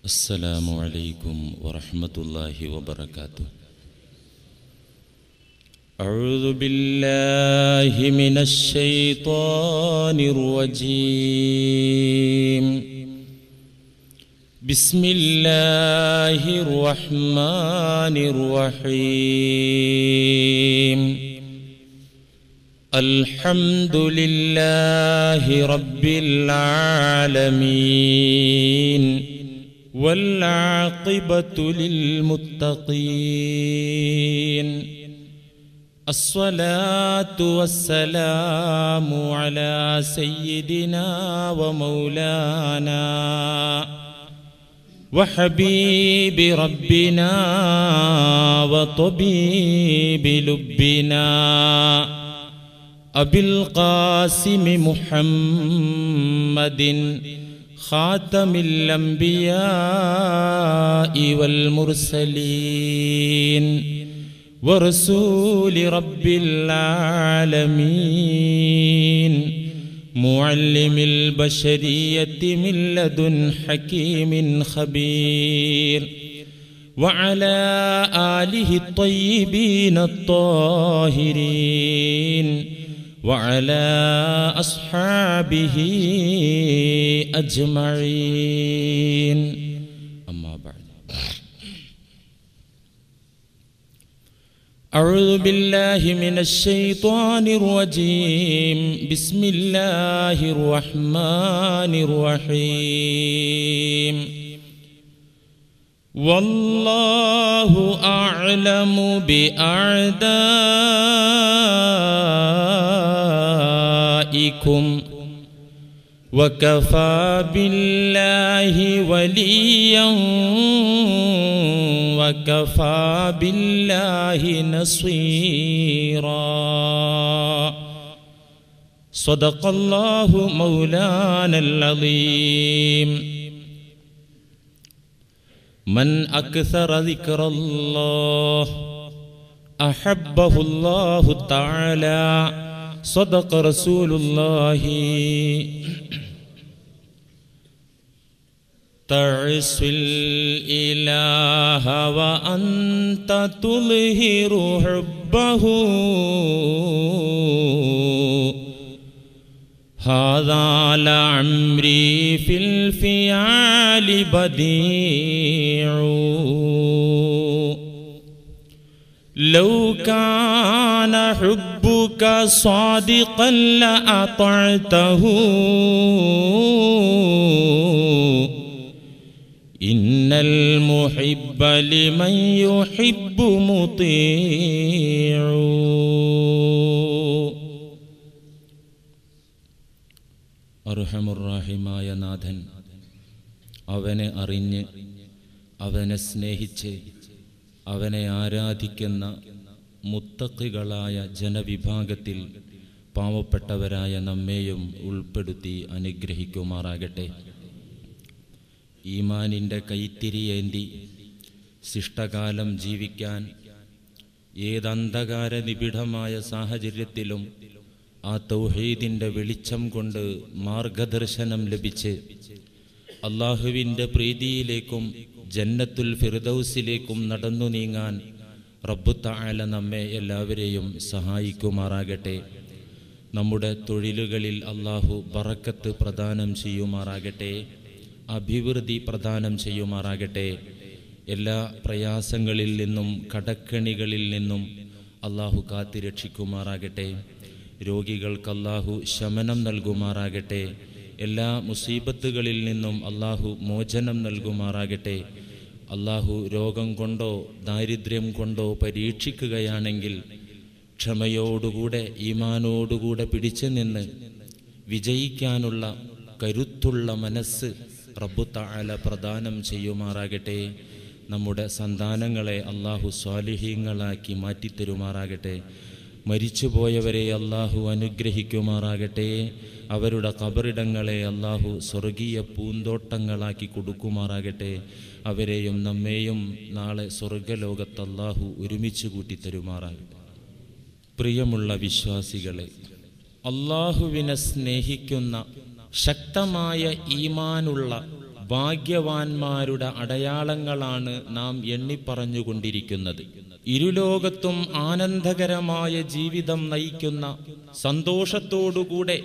السلام عليكم ورحمة الله وبركاته. أعوذ بالله من الشيطان الرجيم. بسم الله الرحمن الرحيم. الحمد لله رب العالمين والعاقبة للمتقين. الصلاة والسلام على سيدنا ومولانا وحبيب ربنا وطبيب لبنا أبي القاسم محمد خاتم الأنبياء والمرسلين ورسول رب العالمين معلم البشرية من لدن حكيم خبير وعلى آله الطيبين الطاهرين وعلى أصحابه أجمعين. أما بعد، أعوذ بالله من الشيطان الرجيم. بسم الله الرحمن الرحيم. والله أعلم بأعدائكم وكفى بالله وليا وكفى بالله نصيرا. صدق الله مولانا العظيم. من أكثر ذكر الله أحبه الله تعالى. صدق رسول الله. تعصي الإله وأنت تظهر حبه هذا لعمري في الفعال بديع. لو كان حبك صادقا لأطعته إن المحب لمن يحب مطيع. അർഹമുർറാഹിമായ നാഥൻ അവനെ അറിഞ്ഞ് അവനെ സ്നേഹിച്ച് അവനെ ആരാധിക്കുന്ന മുത്തഖികളായ ജനവിഭാഗത്തിൽ പാവപ്പെട്ടവരായ നമ്മെയും ഉൾപ്പെടുത്തി അനുഗ്രഹിക്കുമാറാകട്ടെ. ഈമാനിൻ്റെ കൈത്തിരിയേന്തി ശിഷ്ടകാലം ജീവിക്കാൻ ഏതന്ധകാര നിബിഡമായ സാഹചര്യത്തിലും ആ തൗഹീദിൻ്റെ വെളിച്ചം കൊണ്ട് മാർഗദർശനം ലഭിച്ച് അള്ളാഹുവിൻ്റെ പ്രീതിയിലേക്കും ജന്നത്തുൽ ഫിർദൗസിലേക്കും നടന്നു നീങ്ങാൻ റബ്ബു തആല നമ്മെ എല്ലാവരെയും സഹായിക്കുമാറാകട്ടെ. നമ്മുടെ തൊഴിലുകളിൽ അള്ളാഹു ബറക്കത്ത് പ്രദാനം ചെയ്യുമാറാകട്ടെ, അഭിവൃദ്ധി പ്രദാനം ചെയ്യുമാറാകട്ടെ. എല്ലാ പ്രയാസങ്ങളിൽ നിന്നും കടക്കണികളിൽ നിന്നും അള്ളാഹു കാത്തിരക്ഷിക്കുമാറാകട്ടെ. രോഗികൾക്ക് അള്ളാഹു ശമനം നൽകുമാറാകട്ടെ. എല്ലാ മുസീബത്തുകളിൽ നിന്നും അള്ളാഹു മോചനം നൽകുമാറാകട്ടെ. അള്ളാഹു രോഗം കൊണ്ടോ ദാരിദ്ര്യം കൊണ്ടോ പരീക്ഷിക്കുകയാണെങ്കിൽ ക്ഷമയോടുകൂടെ ഈമാനോടുകൂടെ പിടിച്ചു നിന്ന് വിജയിക്കാനുള്ള കരുത്തുള്ള മനസ്സ് റബ്ബു തആല പ്രദാനം ചെയ്യുമാറാകട്ടെ. നമ്മുടെ സന്താനങ്ങളെ അള്ളാഹു സ്വാലിഹീങ്ങളാക്കി മാറ്റിത്തരുമാറാകട്ടെ. മരിച്ചുപോയവരെ അള്ളാഹു അനുഗ്രഹിക്കുമാറാകട്ടെ. അവരുടെ ഖബറിടങ്ങളെ അള്ളാഹു സ്വർഗീയ പൂന്തോട്ടങ്ങളാക്കി കൊടുക്കുമാറാകട്ടെ. അവരെയും നമ്മെയും നാളെ സ്വർഗലോകത്ത് അള്ളാഹു ഒരുമിച്ച് കൂട്ടിത്തരുമാറാകട്ടെ. പ്രിയമുള്ള വിശ്വാസികളെ, അള്ളാഹുവിനെ സ്നേഹിക്കുന്ന ശക്തമായ ഈമാനുള്ള ഭാഗ്യവാന്മാരുടെ അടയാളങ്ങളാണ് നാം എണ്ണിപ്പറഞ്ഞുകൊണ്ടിരിക്കുന്നത്. ഇരുലോകത്തും ആനന്ദകരമായ ജീവിതം നയിക്കുന്ന സന്തോഷത്തോടുകൂടെ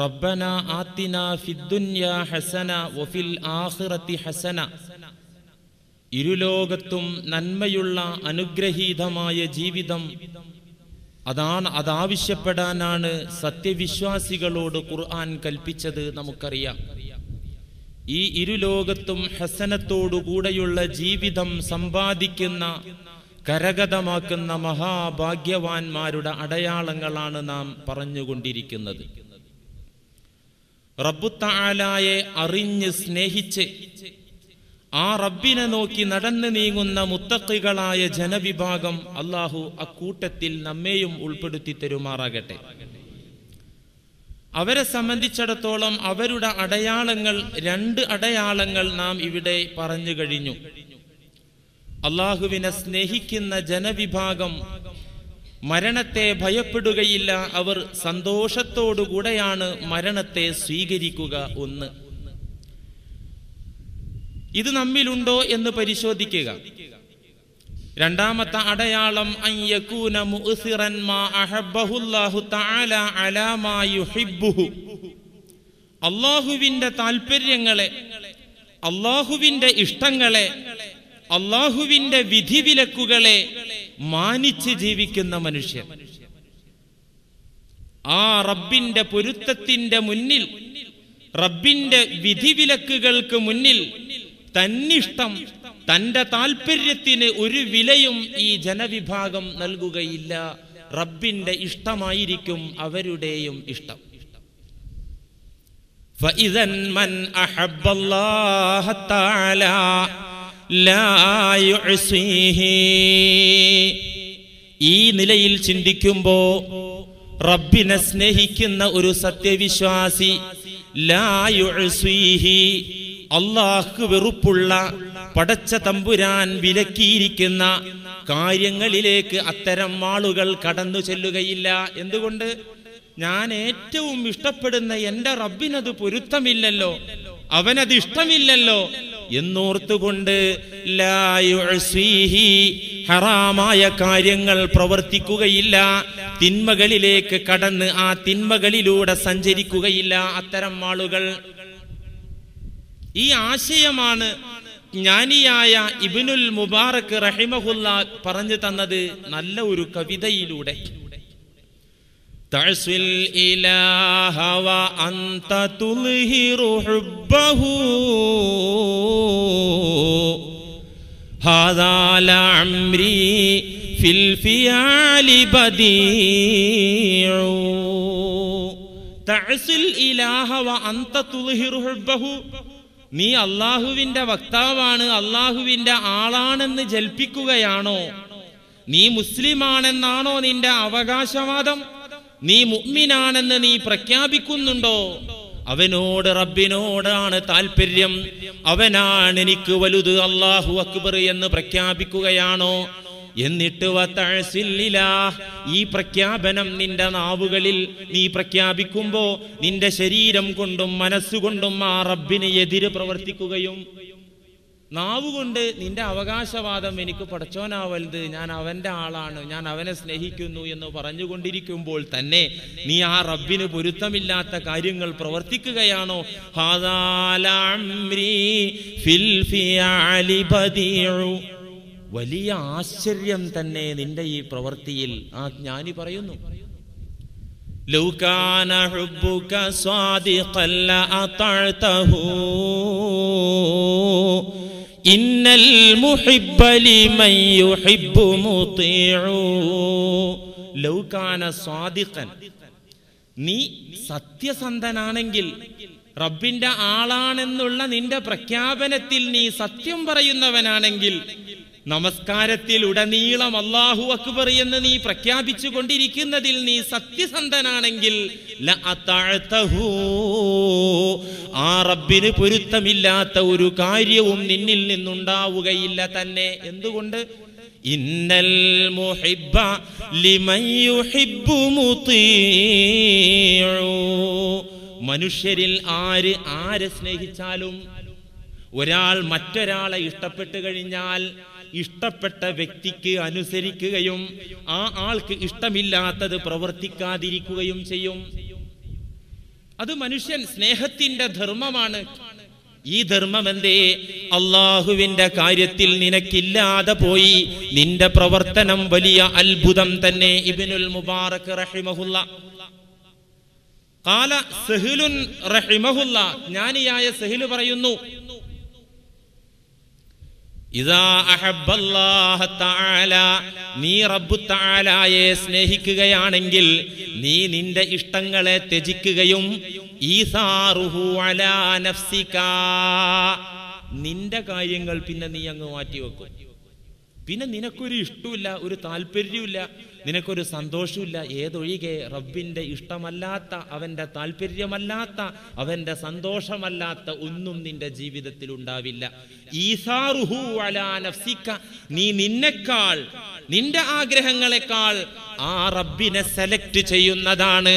റബ്ബന ആത്തിന ഫിദ്ദുന്യാ ഹസന വഫിൽ ആഖിറതി ഹസന, ഇരുലോകത്തും നന്മയുള്ള അനുഗ്രഹീതമായ ജീവിതം അതാവശ്യപ്പെടാനാണ് സത്യവിശ്വാസികളോട് ഖുർആൻ കൽപ്പിച്ചത്. നമുക്കറിയാം, ഈ ഇരുലോകത്തും ഹസനത്തോടുകൂടെയുള്ള ജീവിതം സമ്പാദിക്കുന്ന കരഗതമാക്കുന്ന മഹാഭാഗ്യവാന്മാരുടെ അടയാളങ്ങളാണ് നാം പറഞ്ഞുകൊണ്ടിരിക്കുന്നത്. റബ്ബു തആലയെ അറിഞ്ഞ് സ്നേഹിച്ച് ആ റബ്ബിനെ നോക്കി നടന്നു നീങ്ങുന്ന മുത്തഖികളായ ജനവിഭാഗം അല്ലാഹു അക്കൂട്ടത്തിൽ നമ്മെയും ഉൾപ്പെടുത്തി തരുമാറാകട്ടെ. അവരെ സംബന്ധിച്ചിടത്തോളം അവരുടെ അടയാളങ്ങൾ, 2 അടയാളങ്ങൾ നാം ഇവിടെ പറഞ്ഞു കഴിഞ്ഞു. അല്ലാഹുവിനെ സ്നേഹിക്കുന്ന ജനവിഭാഗം മരണത്തെ ഭയപ്പെടുകയില്ല, അവർ സന്തോഷത്തോടുകൂടെയാണ് മരണത്തെ സ്വീകരിക്കുക. ഒന്ന്, ഇത് നമ്മിലുണ്ടോ എന്ന് പരിശോധിക്കുക. രണ്ടാമത്തെ അടയാളം അയ്യകൂന മുഅ്സിറൻ മാ അഹബ്ബഹുല്ലാഹു തആല അലാ മാ യുഹിബ്ബുഹു, അല്ലാഹുവിന്റെ താൽപര്യങ്ങളെ, അല്ലാഹുവിന്റെ ഇഷ്ടങ്ങളെ, അല്ലാഹുവിന്റെ വിധിവിലക്കുകളെ മാനിച്ച് ജീവിക്കുന്ന മനുഷ്യൻ. ആ റബ്ബിന്റെ പൊരുത്തത്തിന്റെ മുന്നിൽ, റബ്ബിന്റെ വിധിവിലക്കുകൾക്ക് മുന്നിൽ തന്നിഷ്ടം, തന്റെ താൽപര്യത്തിന് ഒരു വിലയും ഈ ജനവിഭാഗം നൽകുകയില്ല. റബ്ബിന്റെ ഇഷ്ടമായിരിക്കും അവരുടെയും ഇഷ്ടം. ഫഇദൻ മൻ അഹബ്ബല്ലാഹ തആല ലാ യുഅ്സിഹി, ഈ നിലയിൽ ചിന്തിക്കുമ്പോ റബ്ബിനെ സ്നേഹിക്കുന്ന ഒരു സത്യവിശ്വാസി ലാ യുഅ്സിഹി, അല്ലാഹു വെറുപ്പുള്ള, പടച്ച തമ്പുരാൻ വിലക്കിയിരിക്കുന്ന കാര്യങ്ങളിലേക്ക് അത്തരം ആളുകൾ കടന്നു ചെല്ലുകയില്ല. എന്തുകൊണ്ട്? ഞാൻ ഏറ്റവും ഇഷ്ടപ്പെടുന്ന എന്റെ റബ്ബിനത് പൊരുത്തമില്ലല്ലോ, അവനത് ഇഷ്ടമില്ലല്ലോ എന്നോർത്തുകൊണ്ട് ലാ യുഅ്സിഹി, ഹറാമായ കാര്യങ്ങൾ പ്രവർത്തിക്കുകയില്ല, തിന്മകളിലേക്ക് കടന്ന് ആ തിന്മകളിലൂടെ സഞ്ചരിക്കുകയില്ല അത്തരം ആളുകൾ. ഈ ആശയമാണ് ജ്ഞാനിയായ ഇബ്നുൽ മുബാറക് റഹിമഹുല്ലാ പറഞ്ഞു തന്നത് നല്ല ഒരു കവിതയിലൂടെ. തഅ്സിൽ ഇലാഹ വ അൻത തുൽഹിറു ഹുബ്ബഹു ഹാദാ ലഅംരി ഫിൽ ഫിയാലി ബദീഉ. തഅ്സിൽ ഇലാഹ വ അൻത തുൽഹിറു ഹുബ്ബഹു, നീ അള്ളാഹുവിന്റെ വക്താവാണ്, അള്ളാഹുവിന്റെ ആളാണെന്ന് ജൽപ്പിക്കുകയാണോ? നീ മുസ്ലിമാണെന്നാണോ നിന്റെ അവകാശവാദം? നീ മുഅ്മിനാണെന്ന് നീ പ്രഖ്യാപിക്കുന്നുണ്ടോ? അവനോട്, റബ്ബിനോടാണ് താല്പര്യം, അവനാണ് എനിക്ക് വലുത്, അല്ലാഹു അക്ബർ എന്ന് പ്രഖ്യാപിക്കുകയാണോ? എന്നിട്ട് ഈ പ്രഖ്യാപനം നിന്റെ നാവുകളിൽ നീ പ്രഖ്യാപിക്കുമ്പോ നിന്റെ ശരീരം കൊണ്ടും മനസ്സുകൊണ്ടും ആ റബ്ബിന് എതിര് പ്രവർത്തിക്കുകയും, നാവുകൊണ്ട് നിന്റെ അവകാശവാദം എനിക്ക് പടച്ചോനാ വലുത്, ഞാൻ അവന്റെ ആളാണ്, ഞാൻ അവനെ സ്നേഹിക്കുന്നു എന്ന് പറഞ്ഞുകൊണ്ടിരിക്കുമ്പോൾ തന്നെ നീ ആ റബ്ബിന് പൊരുത്തമില്ലാത്ത കാര്യങ്ങൾ പ്രവർത്തിക്കുകയാണോ? ഹാദാ ലഅംരി ഫിൽ ഫിയാലി ബദീഉ. വലിയ ആശ്ചര്യം തന്നെ നിന്റെ ഈ പ്രവൃത്തിയിൽ. ആ ജ്ഞാനി പറയുന്നു, ലൗ കാന ഹുബ്ബുക സ്വാദിഖൻ ലഅതഅതഹു ഇന്നൽ മുഹിബ്ബ ലിമൻ യുഹിബ്ബു മുതീഉ. ലൗ കാന സ്വാദിഖൻ, നീ സത്യസന്ധനാണെങ്കിൽ, റബ്ബിന്റെ ആളാണെന്നുള്ള നിന്റെ പ്രഖ്യാപനത്തിൽ നീ സത്യം പറയുന്നവനാണെങ്കിൽ, നമസ്കാരത്തിൽ ഉടനീളം അല്ലാഹു അക്ബർ എന്ന് നീ പ്രഖ്യാപിച്ചു കൊണ്ടിരിക്കുന്നതിൽ നീ സത്യസന്ധനാണെങ്കിൽ, ലഅതഅതഹു, ആ റബ്ബിന് പൊരുത്തമില്ലാത്ത ഒരു കാര്യവും നിന്നിൽ നിന്നുണ്ടാവുകയില്ല തന്നെ. എന്തുകൊണ്ട്? ഇന്നൽ മുഹിബ്ബ ലിമൻ യുഹിബ്ബു മുതീഉ. മനുഷ്യരിൽ ആര് സ്നേഹിച്ചാലും ഒരാൾ മറ്റൊരാളെ ഇഷ്ടപ്പെട്ടു കഴിഞ്ഞാൽ ഇഷ്ടപ്പെട്ട വ്യക്തിക്ക് അനുസരിക്കുകയും ആ ആൾക്ക് ഇഷ്ടമില്ലാത്തത് പ്രവർത്തിക്കാതിരിക്കുകയും ചെയ്യും. അത് മനുഷ്യൻ സ്നേഹത്തിന്റെ ധർമ്മമാണ്. ഈ ധർമ്മം എന്തേ? അള്ളാഹുവിന്റെ കാര്യത്തിൽ നിനക്കില്ലാതെ പോയി. നിന്റെ പ്രവർത്തനം വലിയ അത്ഭുതം തന്നെ. ഇബ്നുൽ മുബാറക് റഹിമഹുല്ല ഖാല സഹ്ലുൻ റഹിമഹുല്ല, ജ്ഞാനിയായ സഹ്ല് പറയുന്നു, ഇദാ അഹബ്ബല്ലാഹ തആല, നീ റബ്ബു തആലയെ സ്നേഹിക്കുകയാണെങ്കിൽ നീ നിന്റെ ഇഷ്ടങ്ങളെ ത്യജിക്കുകയും ഈസാറുഹു അലാ നഫ്സിക, നിന്റെ കാര്യങ്ങൾ പിന്നെ നീ അങ്ങ് മാറ്റിവെക്കും. പിന്നെ നിനക്കൊരു ഇഷ്ടമില്ല, ഒരു താല്പര്യമില്ല, നിനക്കൊരു സന്തോഷമില്ല. ഏതൊഴികെ റബ്ബിന്റെ ഇഷ്ടമല്ലാത്ത, അവന്റെ താല്പര്യമല്ലാത്ത, അവന്റെ സന്തോഷമല്ലാത്ത ഒന്നും നിന്റെ ജീവിതത്തിൽ ഉണ്ടാവില്ല. ഈസാറുഹു അലാ നഫ്സിക, നീ നിന്നെക്കാൾ, നിന്റെ ആഗ്രഹങ്ങളെക്കാൾ ആ റബ്ബിനെ സെലക്ട് ചെയ്യുന്നതാണ്.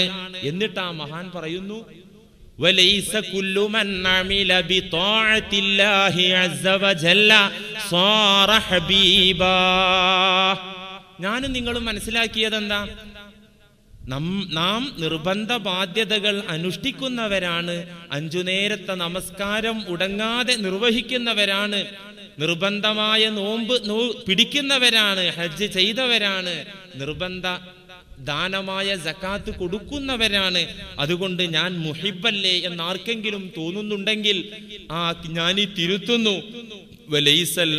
എന്നിട്ട് ആ മഹാൻ പറയുന്നു, വലൈസ കുല്ലു മൻ അമില ബിതാഅത്തില്ലാഹി അസ്സ വജല്ല സാറ ഹബീബാ. ഞാനും നിങ്ങളും മനസ്സിലാക്കിയതെന്താ? നാം നിർബന്ധ ബാധ്യതകൾ അനുഷ്ഠിക്കുന്നവരാണ്, 5 നേരത്തെ നമസ്കാരം ഉടങ്ങാതെ നിർവഹിക്കുന്നവരാണ്, നിർബന്ധമായ നോമ്പ് പിടിക്കുന്നവരാണ്, ഹജ്ജ് ചെയ്തവരാണ്, നിർബന്ധ ദാനമായ സകാത്ത് കൊടുക്കുന്നവരാണ്. അതുകൊണ്ട് ഞാൻ മുഹിബ്ബല്ലേ എന്ന് ആർക്കെങ്കിലും തോന്നുന്നുണ്ടെങ്കിൽ ആ ജ്ഞാനി തിരുത്തുന്നു, വലൈസൽ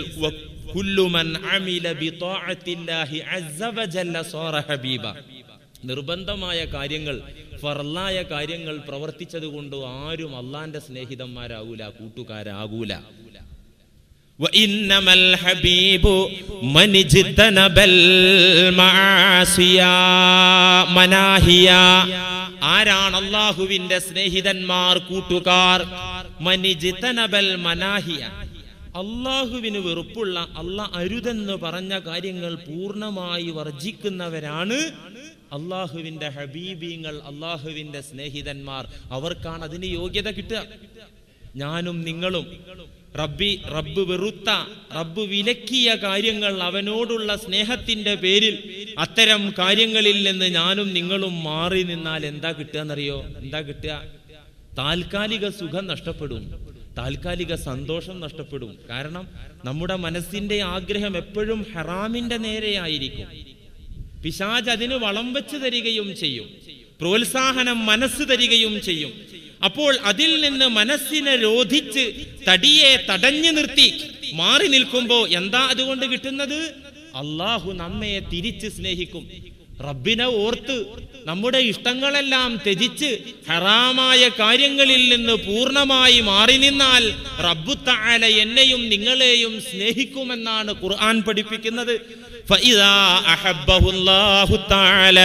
കുല്ലു മൻ അമില ബിതാഅത്തില്ലാഹി അസ്സ വജല്ല സാറ ഹബീബ. നിർബന്ധമായ കാര്യങ്ങൾ, ഫർളായ കാര്യങ്ങൾ പ്രവർത്തിച്ചത് കൊണ്ട് ആരും അള്ളാന്റെ സ്നേഹിതന്മാരാകൂല, കൂട്ടുകാരാകൂല. വഇന്നമൽ ഹബീബു മൻ ഇജ്തനബൽ മആസിയ മനാഹിയ. ആരാണ് അല്ലാഹുവിന്റെ സ്നേഹിതന്മാർ, കൂട്ടുകാർ? മൻ ഇജ്തനബൽ മനാഹിയ, അല്ലാഹുവിന് വെറുപ്പുള്ള, അല്ലാഹ് അരുതെന്ന് പറഞ്ഞ കാര്യങ്ങൾ പൂർണ്ണമായി വർജിക്കുന്നവരാണ് അല്ലാഹുവിന്റെ ഹബീബീങ്ങൾ, അല്ലാഹുവിന്റെ സ്നേഹിതന്മാർ. അവർക്കാണ് അതിന് യോഗ്യത കിട്ടുക. ഞാനും നിങ്ങളും റബ്ബ് വെറുത്ത, റബ്ബ് വിലക്കിയ കാര്യങ്ങൾ, അവനോടുള്ള സ്നേഹത്തിന്റെ പേരിൽ അത്തരം കാര്യങ്ങളിൽ നിന്ന് ഞാനും നിങ്ങളും മാറി നിന്നാൽ എന്താ കിട്ടുക എന്നറിയോ? എന്താ കിട്ടുക? താൽക്കാലിക സുഖം നഷ്ടപ്പെടും, താൽക്കാലിക സന്തോഷം നഷ്ടപ്പെടും. കാരണം നമ്മുടെ മനസ്സിന്റെ ആഗ്രഹം എപ്പോഴും ഹറാമിന്റെ നേരെയായിരിക്കും. പിശാച് അതിന് വളം വെച്ച് തരികയും ചെയ്യും, പ്രോത്സാഹനം മനസ്സ് തരികയും ചെയ്യും. അപ്പോൾ അതിൽ നിന്ന് മനസ്സിനെ രോധിച്ച് തടിയെ തടഞ്ഞു നിർത്തി മാറി നിൽക്കുമ്പോ എന്താ അതുകൊണ്ട് കിട്ടുന്നത്? അള്ളാഹു നമ്മെ തിരിച്ച് സ്നേഹിക്കും. റബ്ബിനെ ഓർത്ത് നമ്മുടെ ഇഷ്ടങ്ങളെല്ലാം ത്യജിച്ച് ഹറാമായ കാര്യങ്ങളിൽ നിന്ന് പൂർണ്ണമായി മാറി നിന്നാൽ റബ്ബു തആല എന്നെയും നിങ്ങളെയും സ്നേഹിക്കുമെന്നാണ് ഖുർആൻ പഠിപ്പിക്കുന്നത്. ഫഇദാ അഹബ്ബഹുല്ലാഹു തആല,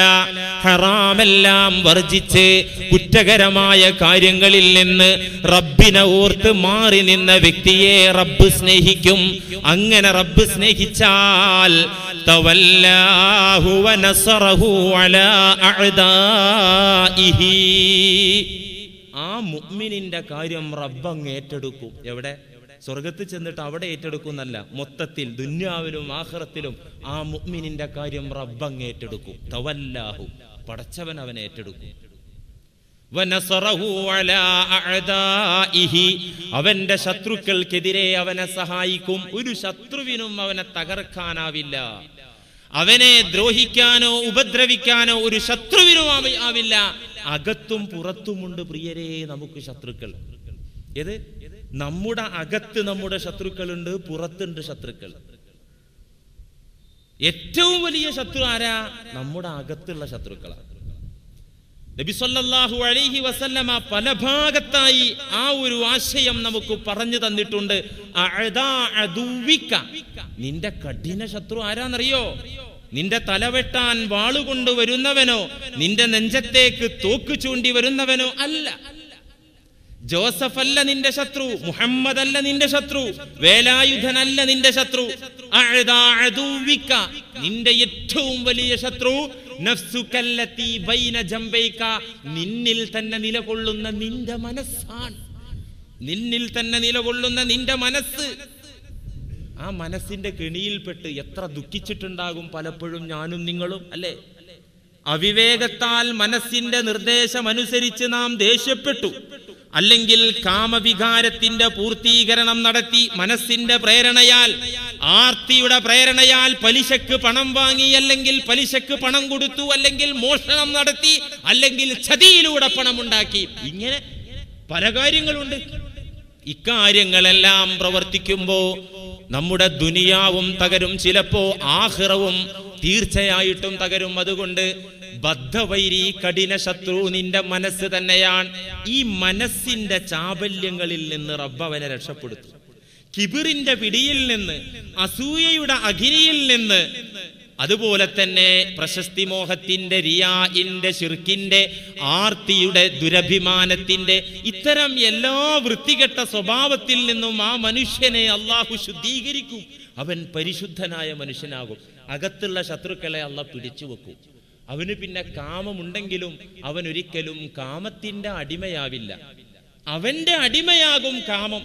ഹറാമെല്ലാം വർജിച്ച് കുറ്റകരമായ കാര്യങ്ങളിൽ നിന്ന് റബ്ബിനെ ഓർത്ത് മാറി നിന്ന വ്യക്തിയെ റബ്ബ് സ്നേഹിക്കും. അങ്ങനെ റബ്ബ് സ്നേഹിച്ചാൽ തവല്ലാഹു വനസറഹു അലാ അഅദാഇഹി, ആ മുഅ്മിനിന്റെ കാര്യം റബ്ബ് അങ്ങ് ഏറ്റെടുക്കും. എവിടെ? സ്വർഗത്തിൽ ചെന്നിട്ട് അവിടെ ഏറ്റെടുക്കുന്നല്ല, മൊത്തത്തിൽ ദുന്യാവിലും ആഖിറത്തിലും ആ മുഅ്മിനിന്റെ കാര്യം റബ്ബ് അങ്ങ് ഏറ്റെടുക്കും. തവല്ലാഹു, പടച്ചവൻ അവനെ ഏറ്റെടുക്കും. വനസറഹു അലാ അഅദാഇഹി, അവന്റെ ശത്രുക്കൾക്കെതിരെ അവനെ സഹായിക്കും. ഒരു ശത്രുവിനും അവനെ തകർക്കാനാവില്ല. അവനെ ദ്രോഹിക്കാനോ ഉപദ്രവിക്കാനോ ഒരു ശത്രുവിനും ആവില്ല. അകത്തും പുറത്തുമുണ്ട് പ്രിയരേ നമുക്ക് ശത്രുക്കൾ. ഏത്? നമ്മുടെ അകത്ത് നമ്മുടെ ശത്രുക്കളുണ്ട്, പുറത്തുണ്ട് ശത്രുക്കൾ. ഏറ്റവും വലിയ ശത്രു ആരാ? നമ്മുടെ അകത്തുള്ള ശത്രുക്കളാണ്. നബി സല്ലല്ലാഹു അലൈഹി വസല്ലമ പല ഭാഗത്തായി ആ ഒരു ആശയം നമുക്ക് പറഞ്ഞു തന്നിട്ടുണ്ട്. നിന്റെ കഠിന ശത്രു ആരാന്നറിയോ? നിന്റെ തലവെട്ടാൻ വാളുകൊണ്ട് വരുന്നവനോ, നിന്റെ നെഞ്ചത്തേക്ക് തോക്ക് ചൂണ്ടി വരുന്നവനോ അല്ല. ജോസഫ് അല്ല നിന്റെ ശത്രു, മുഹമ്മദ് അല്ല നിന്റെ ശത്രു, വേലായുധനല്ല നിന്റെ ശത്രു. നിന്റെ ഏറ്റവും വലിയ ശത്രു നഫ്സുകല്ലതി ബൈന ജംബൈക, നിന്നിൽ തന്നെ നിലകൊള്ളുന്ന നിന്റെ മനസ്സാണ്. നിന്നിൽ തന്നെ നിലകൊള്ളുന്ന നിന്റെ മനസ്സ്, ആ മനസ്സിന്റെ കെണിയിൽപ്പെട്ട് എത്ര ദുഃഖിച്ചിട്ടുണ്ടാകും പലപ്പോഴും ഞാനും നിങ്ങളും, അല്ലേ? അവിവേകത്താൽ മനസ്സിന്റെ നിർദ്ദേശമനുസരിച്ച് നാം ദേഷ്യപ്പെട്ടു, അല്ലെങ്കിൽ കാമവികാരത്തിന്റെ പൂർത്തീകരണം നടത്തി മനസ്സിന്റെ പ്രേരണയാൽ, ആർത്തിയുടെ പ്രേരണയാൽ പലിശക്ക് പണം വാങ്ങി, അല്ലെങ്കിൽ പലിശക്ക് പണം കൊടുത്തു, അല്ലെങ്കിൽ മോഷണം നടത്തി, അല്ലെങ്കിൽ ചതിയിലൂടെ പണമുണ്ടാക്കി. ഇങ്ങനെ പല കാര്യങ്ങളുണ്ട്. ഇക്കാര്യങ്ങളെല്ലാം പ്രവർത്തിക്കുമ്പോ നമ്മുടെ ദുനിയാവും തകരും, ചിലപ്പോ ആഖിറവും തീർച്ചയായിട്ടും തകരും. അതുകൊണ്ട് ബദ്ധവൈരി, കഠിന ശത്രു നിന്റെ മനസ്സ് തന്നെയാണ്. ഈ മനസ്സിന്റെ ചാബല്യങ്ങളിൽ നിന്ന് റബ്ബ് അവനെ രക്ഷപ്പെടുത്തും. കിബിറിന്റെ പിടിയിൽ നിന്ന്, അസൂയയുടെ അഗ്നിയിൽ നിന്ന്, അതുപോലെ തന്നെ പ്രശസ്തി മോഹത്തിന്റെ, റിയാഇന്റെ, ശിർക്കിന്റെ, ആർത്തിയുടെ, ദുരഭിമാനത്തിന്റെ, ഇത്തരം എല്ലാ വൃത്തികെട്ട സ്വഭാവത്തിൽ നിന്നും ആ മനുഷ്യനെ അള്ളാഹു ശുദ്ധീകരിക്കും. അവൻ പരിശുദ്ധനായ മനുഷ്യനാകും. അകത്തുള്ള ശത്രുക്കളെ അള്ളാഹ് പിടിച്ചു വെക്കും. അവന് പിന്നെ കാമമുണ്ടെങ്കിലും അവൻ ഒരിക്കലും കാമത്തിന്റെ അടിമയാവില്ല. അവന്റെ അടിമയാകും കാമം.